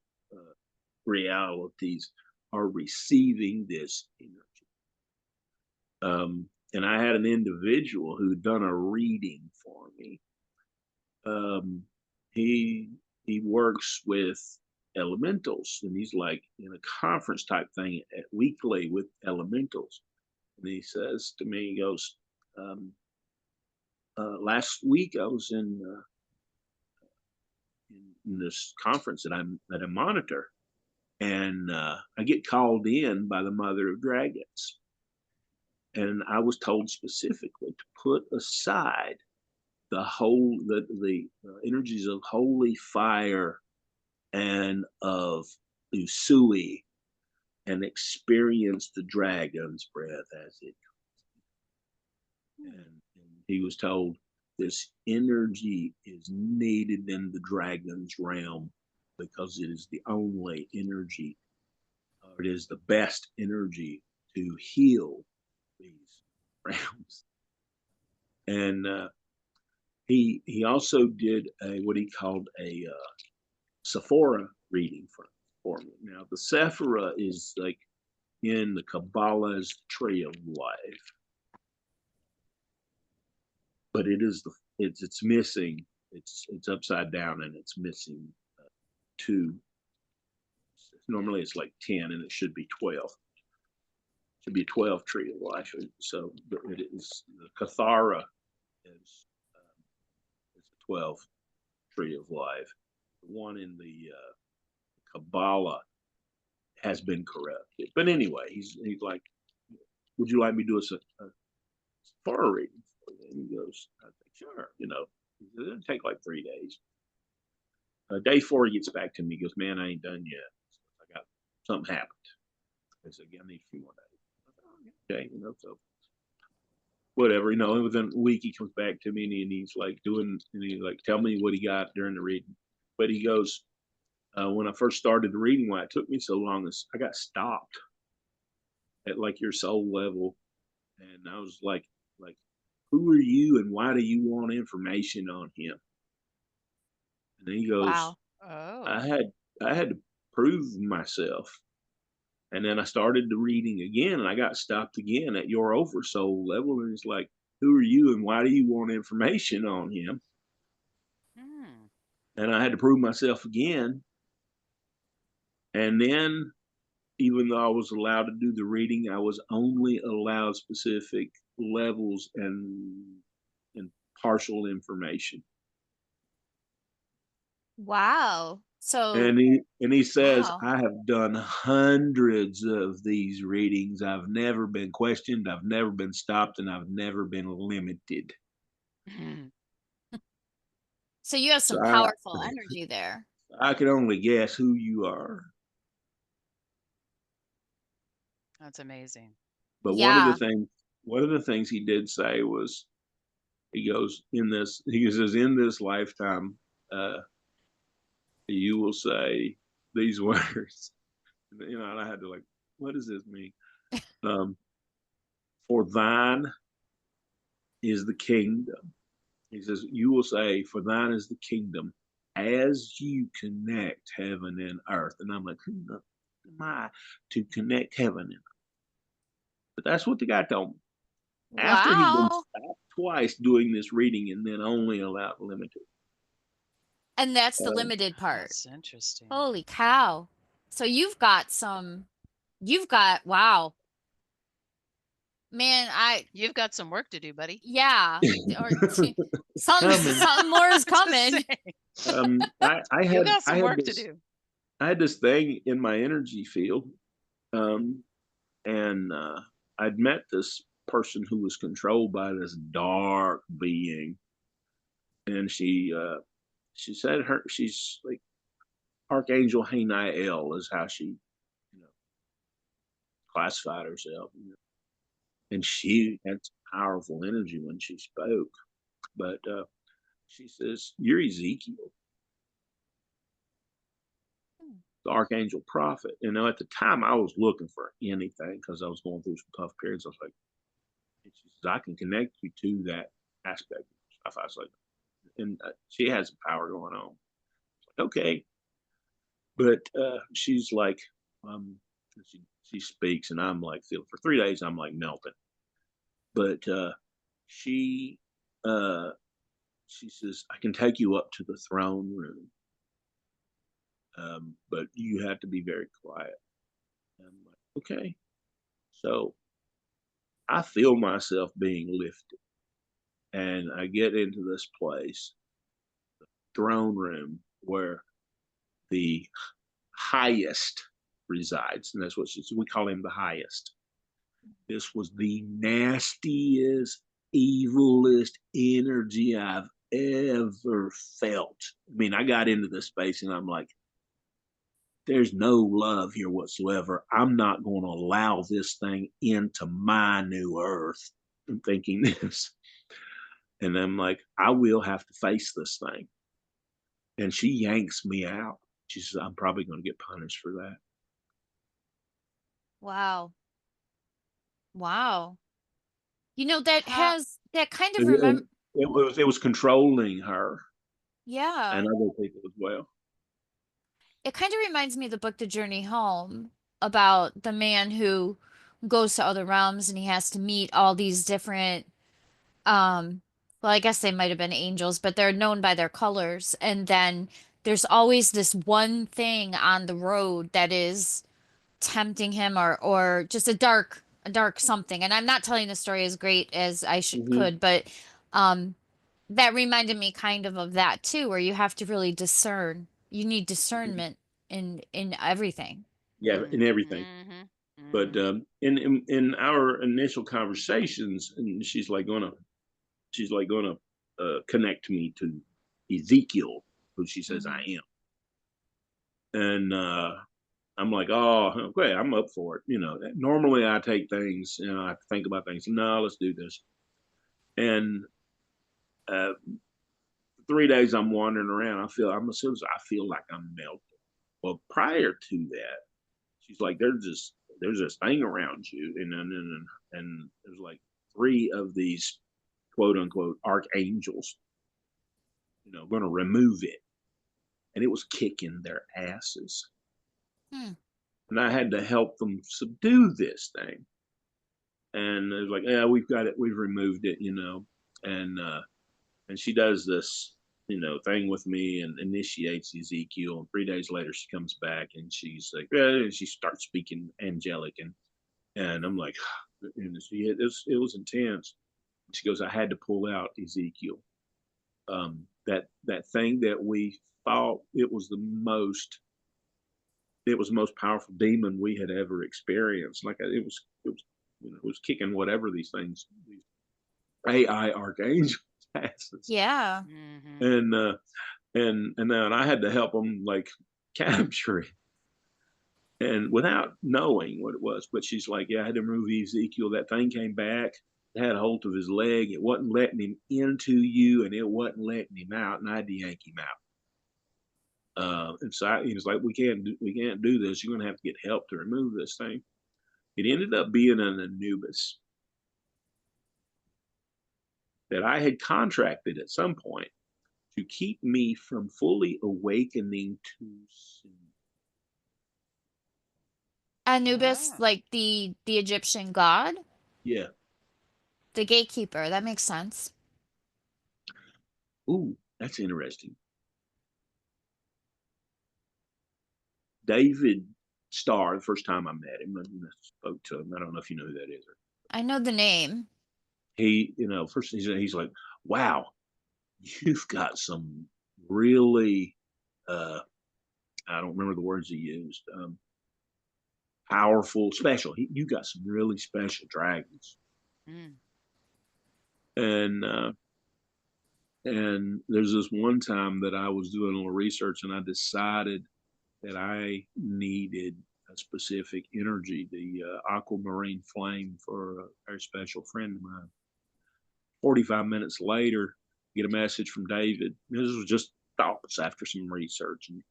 realities are receiving this energy. And I had an individual who'd done a reading for me. He works with elementals, and he's like in a conference type thing weekly with elementals. And he says to me, he goes, last week I was in this conference that I monitor, and I get called in by the Mother of Dragons, and I was told specifically to put aside the energies of holy fire and of Usui, and experience the dragon's breath as it comes. And he was told this energy is needed in the dragon's realm because it is the only energy, or it is the best energy to heal these realms. And he also did what he called a Sephora reading for me. Now the Sephora is like in the Kabbalah's tree of life, but it's missing. It's upside down, and it's missing two. Normally it's like 10, and it should be 12. It should be 12 tree of life. So it is the Kathara is a 12 tree of life. The one in the Kabbalah has been corrupted. But anyway, he's like, would you like me to do a Sephora reading for you? And he goes, I think, sure. It'll take like 3 days. Day 4, he gets back to me. He goes, man, I ain't done yet. I got something happened. I said, I need a few more days. Okay, so whatever, and within a week he comes back to me, and he's like tell me what he got during the reading. But he goes, when I first started the reading, why it took me so long is I got stopped at like your soul level, and I was like, who are you, and why do you want information on him? And then he goes, Wow. Oh. I had to prove myself. And then I started the reading again, and I got stopped again at your oversoul level. And it's like, who are you, and why do you want information on him? And I had to prove myself again. And then, even though I was allowed to do the reading, I was only allowed specific levels and partial information. Wow. So, And he says, wow. I have done hundreds of these readings. I've never been questioned, I've never been stopped, and I've never been limited. So you have So some powerful energy there. I can only guess who you are. That's amazing. But Yeah. one of the things he did say was, he says, in this lifetime, you will say these words. And I had to like, what does this mean? For thine is the kingdom. He says, you will say, for thine is the kingdom as you connect heaven and earth. And I'm like, who am I to connect heaven and earth? But that's what the guy told me. After he'd been Wow. stopped twice doing this reading, and then only allowed limited. And that's the limited part. That's interesting. Holy cow. So you've got wow. Man, You've got some work to do, buddy. yeah. Or something more is coming. You got some work to do. I had this thing in my energy field, and I'd met this person who was controlled by this dark being, and she said she's like Archangel Hanael is how she classified herself, and she had powerful energy when she spoke. But she says, you're Ezekiel. the Archangel Prophet. You know, at the time I was looking for anything because I was going through some tough periods. I was like, she says, I can connect you to that aspect of stuff. I was like, and she has some power going on. Like, okay. But she's like, she speaks, and I'm like, for 3 days, I'm like melting. But she uh, she says, I can take you up to the throne room, but you have to be very quiet. And I'm like, okay. So I feel myself being lifted, and I get into this place, the throne room, where the highest resides, and that's what we call him, the highest. This was the nastiest, evilest energy I've ever felt. I mean, I got into this space and I'm like, there's no love here whatsoever. I'm not going to allow this thing into my new earth. I'm thinking this. And I'm like, I will have to face this thing. And she yanks me out. She says, I'm probably going to get punished for that. Wow. Wow. You know, that How has that kind of And remember. it was controlling her and Yeah. other people as well. It kind of reminds me of the book The Journey Home, about the man who goes to other realms and he has to meet all these different um well, I guess they might have been angels, but they're known by their colors. And then there's always this one thing on the road that is tempting him, or just a dark something. And I'm not telling the story as great as I should Mm-hmm. could, but um that reminded me kind of that too, where you have to really discern. You need discernment in everything. Yeah, in everything. mm-hmm, But mm-hmm. in our initial conversations, and she's like gonna connect me to Ezekiel, who she says I Hmm. am, and I'm like, oh, okay, I'm up for it. Normally I take things, I think about things. No, let's do this. And 3 days I'm wandering around. I feel like I'm melting. Well, prior to that, she's like, there's this thing around you, and there's like three of these quote unquote archangels, going to remove it, and it was kicking their asses, Hmm. and I had to help them subdue this thing, and it was like, yeah, we've got it, we've removed it, and she does this thing with me and initiates Ezekiel. And 3 days later, she comes back and she's like, and she starts speaking angelic, and I'm like, and it was intense. She goes, I had to pull out Ezekiel. That thing that we thought it was the most powerful demon we had ever experienced. Like it was kicking whatever these things, these AI archangels asses. Yeah. Mm-hmm. And then I had to help them like capture it, and without knowing what it was. But she's like, yeah, I had to move Ezekiel. That thing came back, had a hold of his leg. It wasn't letting him into you, and it wasn't letting him out, and I had to yank him out. And so he was like, we can't do this. You're gonna have to get help to remove this thing. It ended up being an Anubis that I had contracted at some point to keep me from fully awakening too soon. Anubis, Oh. like the Egyptian god, Yeah. the gatekeeper. That makes sense. Ooh, that's interesting. David Starr, the first time I met him and spoke to him, I don't know if you know who that is. I know the name. He, first he's like, wow, you've got some really, uh, I don't remember the words he used, powerful, special. You got some really special dragons. Mm. And there's this one time that I was doing a little research and I decided that I needed a specific energy, the aquamarine flame, for a very special friend of mine. 45 minutes later, get a message from David. This was just thoughts after some research. And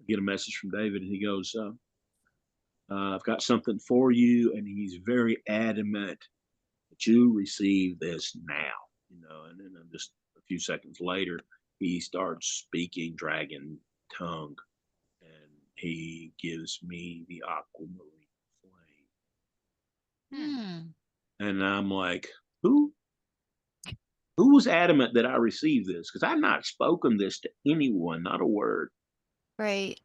get a message from David, and he goes, I've got something for you. And he's very adamant that you receive this now, and then just a few seconds later, he starts speaking dragon tongue, and he gives me the aquamarine flame. Hmm. And I'm like, who? Who was adamant that I receive this? Because I've not spoken this to anyone, not a word. Right.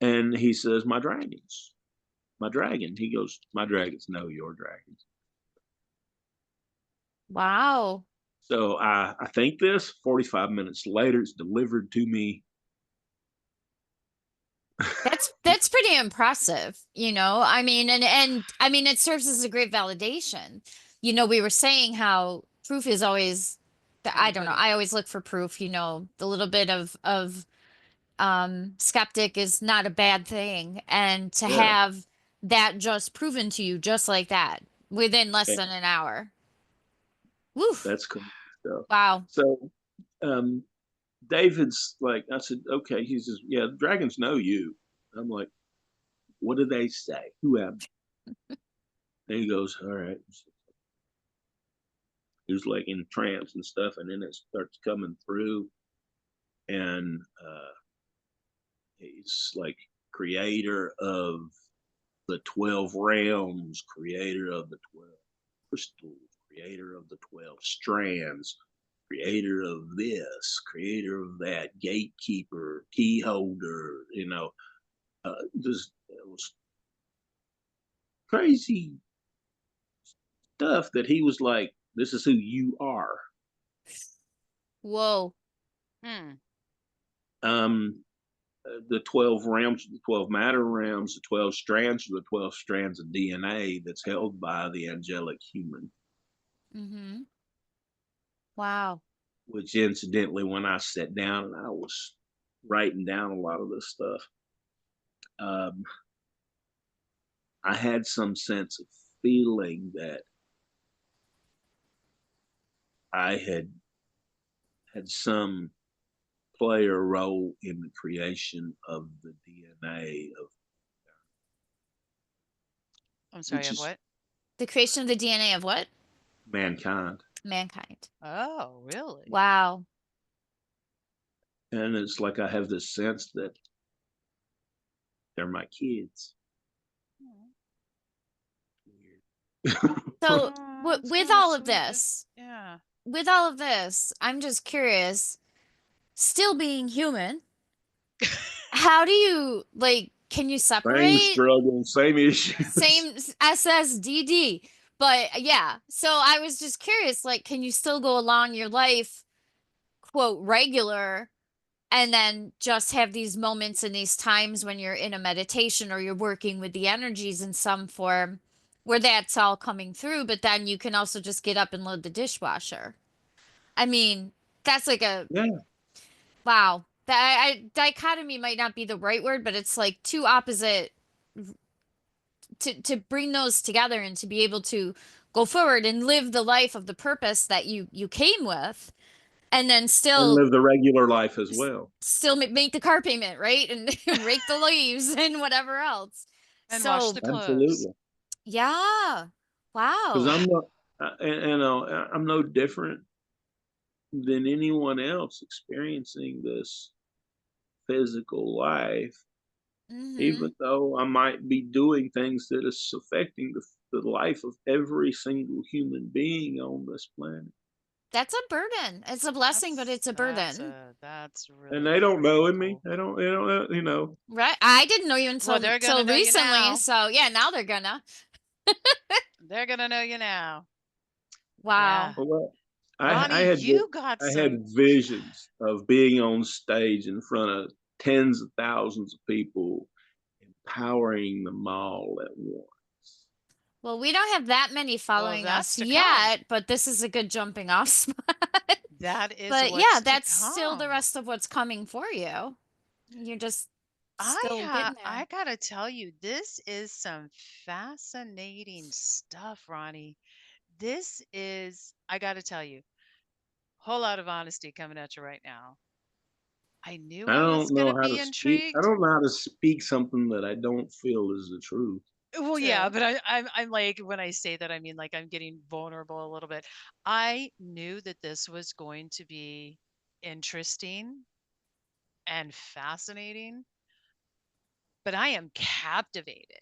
And he says, my dragons. My dragon. He goes, my dragons know your dragons. Wow. So I think this 45 minutes later, it's delivered to me. That's pretty impressive, you know. I mean, and I mean it serves as a great validation. You know, we were saying how proof is always I don't know, Good. I always look for proof, you know, the little bit of skeptic is not a bad thing. And to Yeah, have that just proven to you just like that within less yeah, than an hour. Woof. that's cool stuff. Wow. So um, David's like, I said, okay. He says, yeah, the dragons know you. I'm like, what do they say? Who am I? And he goes, all right. He was like in trance and stuff, and then it starts coming through, and he's like creator of the 12 realms, creator of the 12 crystals, creator of the 12 strands, creator of this, creator of that, gatekeeper, key holder, just it was crazy stuff that he was like, this is who you are. Whoa. Hmm. Um, the 12 realms, the 12 matter realms, the 12 strands are the 12 strands of DNA that's held by the angelic human. Mm-hmm. Wow. Which, incidentally, when I sat down and I was writing down a lot of this stuff, um, I had some sense of feeling that I had some play a role in the creation of the DNA of, I'm sorry, which of is what? The creation of the DNA of what? mankind. Mankind. Oh, really? Wow. And it's like I have this sense that they're my kids. Weird. So Oh, it's with kind of all of sweet. this, Yeah. I'm just curious, still being human, how do you like, can you Same separate struggle, same issues. same SSDD? But yeah, so I was just curious, like, can you still go along your life, quote, regular, and then just have these moments and these times when you're in a meditation or you're working with the energies in some form where that's all coming through, but then you can also just get up and load the dishwasher. I mean, that's like a Yeah. wow. That dichotomy might not be the right word, but it's like two opposite to bring those together and to be able to go forward and live the life of the purpose that you came with, and then And still live the regular life as well. still make the car payment, right? And rake the leaves and whatever else. And wash So, the clothes. Absolutely. yeah. Because Wow. I'm not, I'm no different than anyone else experiencing this physical life, Mm-hmm. even though I might be doing things that is affecting the life of every single human being on this planet. That's a burden. It's a blessing, but it's a burden. That's And really they don't know really me. cool. They don't. Right? I didn't know you Well, they're gonna until know you recently, now. so yeah, now they're gonna. They're gonna know you now. Yeah. Wow. Well, I Ronnie, had you got I had some. visions of being on stage in front of tens of thousands of people, empowering them all at once. Well, we don't have that many Well, following that's us to come. yet, but this is a good jumping off spot. That is But yeah, what's to that's still the come. rest of what's coming for you. You're just still getting I there. gotta tell you, this is some fascinating stuff, Ronnie. This is, I gotta tell you, whole lot of honesty coming at you right now. I knew I I was don't going to know how to be speak. I intrigued. don't know how to speak something that I don't feel is the truth. Well, yeah, True. but I'm like, when I say that, I mean, like, I'm getting vulnerable a little bit. I knew that this was going to be interesting and fascinating, but I am captivated.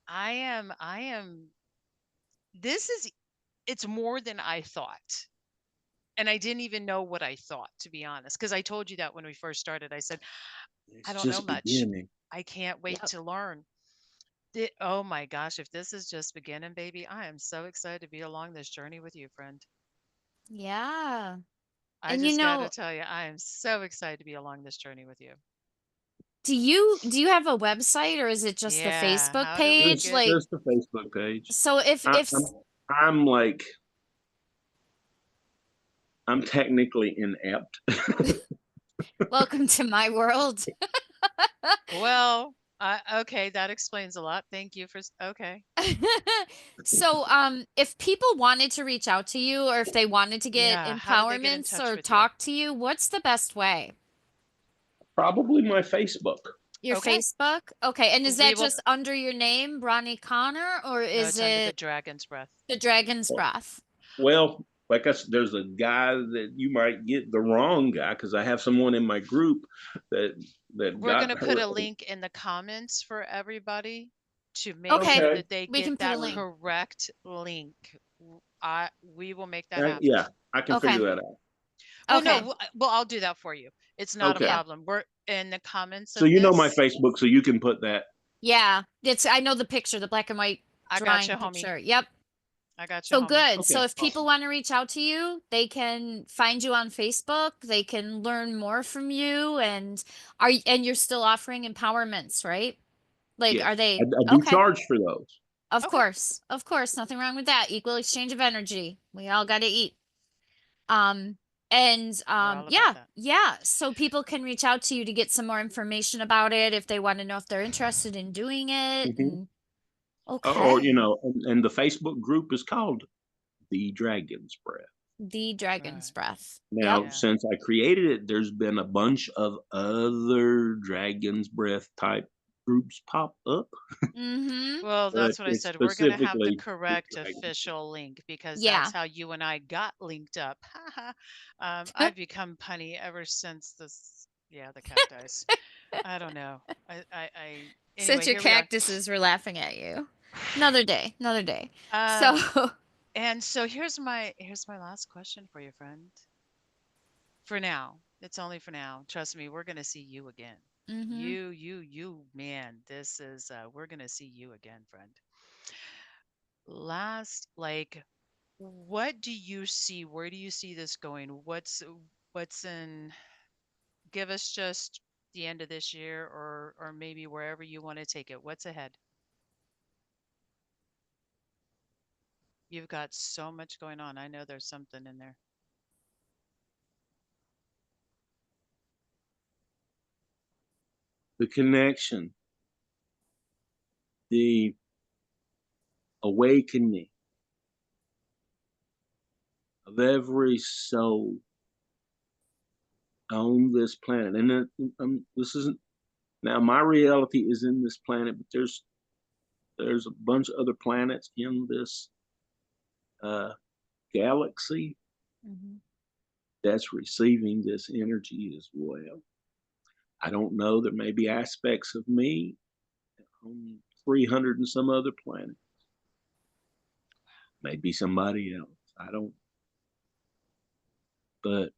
I am, this is, it's more than I thought. And I didn't even know what I thought, to be honest, because I told you that when we first started. I said, I It's don't know just much. beginning. I can't wait Yep. to learn. Oh my gosh, if this is just beginning, baby, I am so excited to be along this journey with you, friend. Yeah. I And just got to tell you, I am so excited to be along this journey with you. do you have a website, or is it just the Yeah, Facebook how do we page? Just get? Like, just a Facebook page. so I, I'm I'm like I'm technically inept. welcome to my world. Well, okay, that explains a lot. Thank you for okay. So, if people wanted to reach out to you, or if they wanted to get Yeah, how do they get in empowerments touch or with you? talk to you, what's the best way? Probably my Facebook. Your Okay, Facebook? Okay, and is we that will. just under your name, Ronnie Conner, or No, is it's under the it dragon's breath. the Dragon's Breath? Well, like I said, there's a guy that you might get the wrong guy because I have someone in my group that We're going got to put her. a link in the comments for everybody to make Okay, sure Okay. that they we get can put a that link. correct link. We will make that happen. Yeah, I can Okay, figure that out. Well, no, okay, well, I'll do that for you. It's not a Okay. yeah, problem. We're in the comments So of you know my this. Facebook, so you can put that. yeah. It's I know the picture, the black and white I got drawing you, homie. picture. Yep. I got you, So homie. good. So Okay, if people awesome. want to reach out to you, they can find you on Facebook. They can learn more from you, and and you're still offering empowerments, right? Like, are Yes, I, they I do okay? charge for those. Okay. Of course, nothing wrong with that. Equal exchange of energy. We all got to eat. Um, and We're all about yeah, that. yeah. So people can reach out to you to get some more information about it if they want to know if they're interested in doing it. Mhm. And Or okay, and the Facebook group is called the Dragon's Breath. the Dragon's Right. Breath. Yep. Now, Yeah. since I created it, there's been a bunch of other Dragon's Breath type groups pop up, Mm-hmm. Well, but that's what I it's said. We're going to have the specifically the correct Dragon's Breath. official link because that's Yeah. how you and I got linked up. I've become punny ever since this. Yeah, the cacti. I don't know. Since Anyway, your here we are. cactuses were laughing at you. Another day, another day. Um, So, and so here's my last question for you, friend. For now, it's only for now. Trust me, we're gonna see you again. hmm Man, this is we're gonna see you again, friend. Last, like, what do you see? Where do you see this going? What's in? Give us just the end of this year, or maybe wherever you want to take it. What's ahead? You've got so much going on. I know there's something in there. The connection, the awakening of every soul on this planet. And this isn't now my reality is in this planet, but there's a bunch of other planets in this uh, galaxy hmm that's receiving this energy as well. I don't know. There may be aspects of me on 300 and some other planet. Maybe somebody else. I don't. But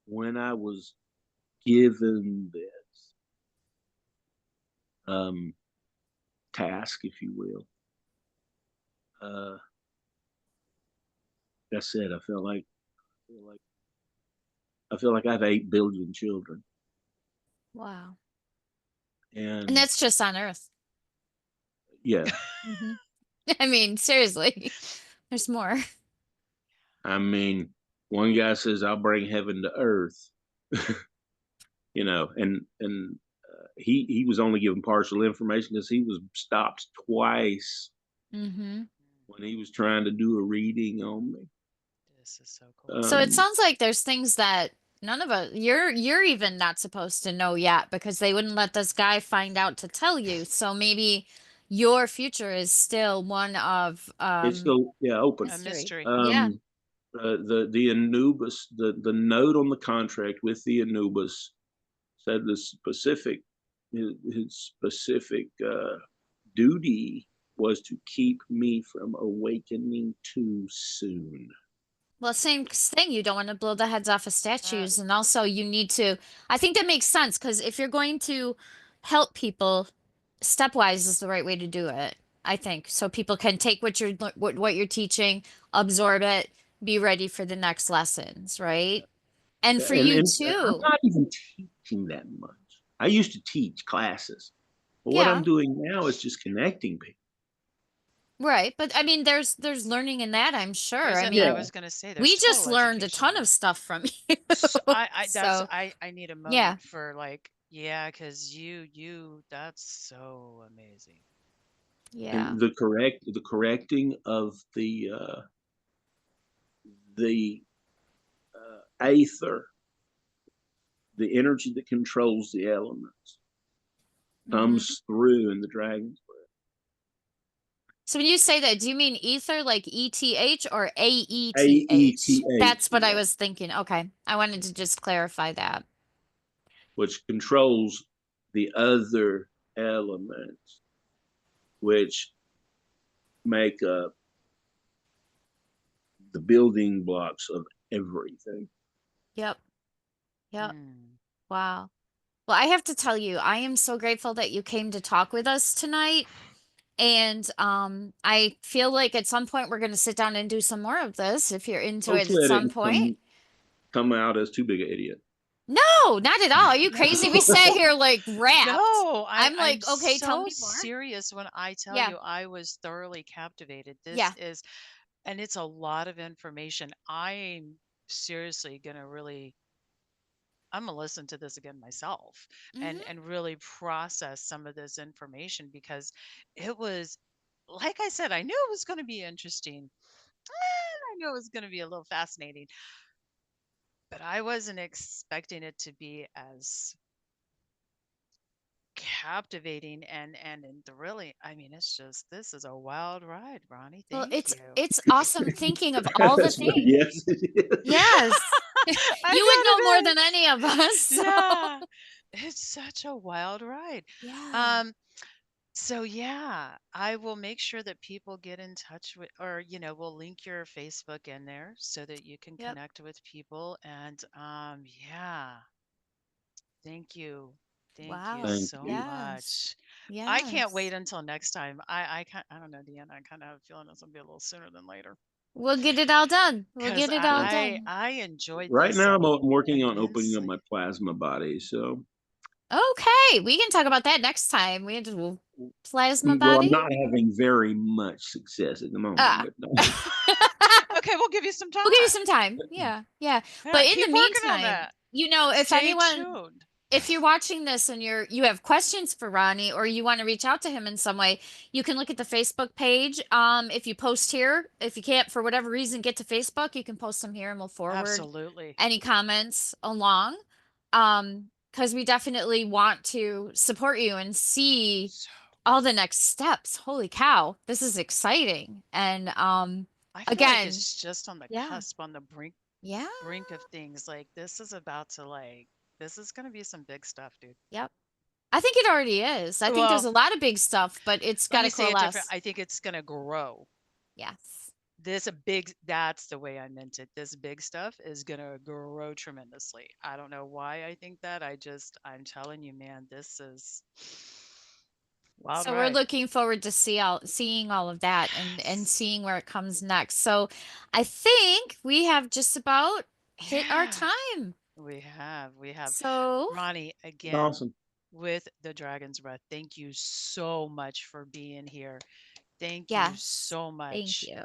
when I was given this task, if you will, like I said, feel like I feel like I have 8 billion children, wow. And and that's just on Earth. yeah, hmm I mean, seriously, there's more. I mean, one guy says I'll bring heaven to earth, and he was only given partial information because he was stopped twice hmm when he was trying to do a reading on me. This is so cool. So it Um, sounds like there's things that None of us. You're even not supposed to know yet because they wouldn't let this guy find out to tell you. So maybe your future is still one of It's still, yeah, open. A mystery. mystery. Yeah. Um, the Anubis, the note on the contract with the Anubis said the specific, his specific duty was to keep me from awakening too soon. Well, same thing. You don't want to blow the heads off of Uh, statues. And also, you need to, I think that makes sense because if you're going to help people, stepwise is the right way to do it, I think. So people can take what you're teaching, absorb it, be ready for the next lessons, right? And for you And I'm too. not even teaching that much. I used to teach classes, but what I'm Yeah, doing now is just connecting people. right. But I mean, there's learning in that, I'm sure. there's I a, I Yeah, mean, was gonna say there's we just total learned a education ton of there. stuff from you. So, I need a yeah, moment for like, yeah, because that's so amazing. yeah. and the correcting of the aether, the energy that controls the elements, Hmm. comes through in the dragon's So when you say that, do you mean ether like ETH or AETH? AETH, That's what I yeah, was thinking. Okay. I wanted to just clarify that. which controls the other elements, which make up the building blocks of everything. Yep. Yep. Mm. Wow. Well, I have to tell you, I am so grateful that you came to talk with us tonight. And I feel like at some point we're going to sit down and do some more of this if you're into it at Hopefully, I some didn't point. come out as too big an idiot. No, not at all. Are you crazy? We sat here like wrapped. No, I'm I'm like, okay, tell so me more. serious when I tell Yeah. you I was thoroughly captivated. This Yeah. is, and it's a lot of information. I'm seriously gonna really, I'm gonna listen to this again myself Hmm. and really process some of this information because it was, like I said, I knew it was gonna be interesting. I knew it was gonna be a little fascinating, but I wasn't expecting it to be as captivating and thrilling. I mean, it's just this is a wild ride, Ronnie. Well, Thank it's you. it's awesome thinking of all the That's what, things. yes, it is. Yes. You would know more I bet than any of us. it is. So, Yeah. It's such a wild ride. yeah. Um, so yeah, I will make sure that people get in touch with, or we'll link your Facebook in there so that you can Yep. connect with people. And yeah, thank you. Thank you Wow. Thank so you. Yes. much. I can't Yes. wait until next time. I don't know, Deanna. I kind of have a feeling it's gonna be a little sooner than later We'll get it all done. We'll because get it all Yeah. done. I enjoyed Right this now, I'm working on opening up my immensely. plasma body. So, Okay, we can talk about that next time. We just plasma well, I'm body. not having very much success at the moment, Ah. but Okay, we'll give you some We'll give you time. some time. Yeah, yeah. Yeah, But in the keep working on meantime, that. if Stay anyone, tuned. if you're watching this and you have questions for Ronnie or you want to reach out to him in some way, you can look at the Facebook page. If you post here, if you can't for whatever reason get to Facebook, you can post them here and we'll forward Absolutely. any comments along. Because we definitely want to support you and see So all the next steps. Holy cow, this is exciting. And I feel like again, it's just on the yeah, cusp, on the yeah, brink of things. Like this is about to this is gonna be some big stuff, dude. yep. I think it already is. I think there's Well, a lot of big stuff, but it's let got me to say it different. coalesce. I think it's gonna grow. Yes. This a big That's the way I meant it. This big stuff is gonna grow tremendously. I don't know why I think that. I'm telling you, man, this is wild So we're ride. looking forward to seeing all of that and Yes. seeing where it comes next. So I think we have just about hit our Yeah. time. We have. So Ronnie, again, awesome. with the Dragon's Breath, thank you so much for being here. Thank you yes, so thank much. you.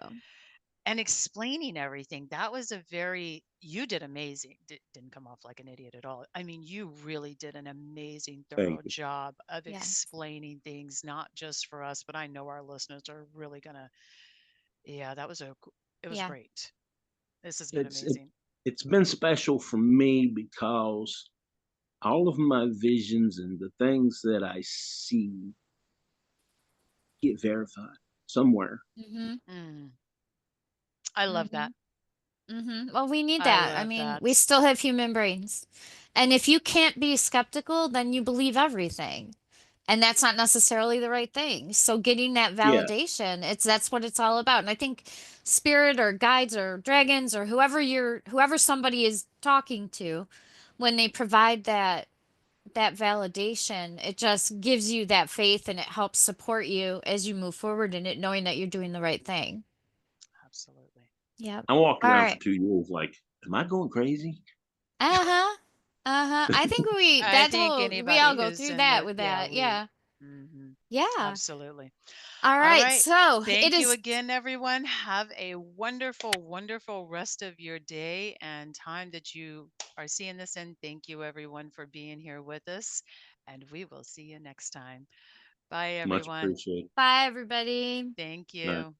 And explaining everything. That was a very, you did amazing. Didn't come off like an idiot at all. I mean, you really did an amazing, Thank thorough you. job of Yes. explaining things, not just for us, but I know our listeners are really gonna, yeah, it was Yeah. great. This has been It's it, amazing. it's been special for me because all of my visions and the things that I see get verified somewhere. Mm-hmm. Mm, I love Mm-hmm. that. Mm-hmm. Well, we need I that. I love mean, we that. still have human brains. And if you can't be skeptical, then you believe everything. And that's not necessarily the right thing. So getting that Yeah, validation, that's what it's all about. And I think spirit or guides or dragons or whoever somebody is talking to, when they provide that validation, it just gives you that faith and it helps support you as you move forward in it, knowing that you're doing the right thing. Absolutely. Yep. I walked All around for right. 2 years like, am I going crazy? Uh-huh. Uh-huh. I think I think we all anybody go who's through in that the, with yeah, that. Yeah. mhm, Yeah. absolutely. All All right. right. So it Thank you is again, everyone. Have a wonderful, wonderful rest of your day and time that you are seeing this in. Thank you, everyone, for being here with us. And we will see you next time. Bye, Much everyone. appreciated. bye, everybody. Thank No. you.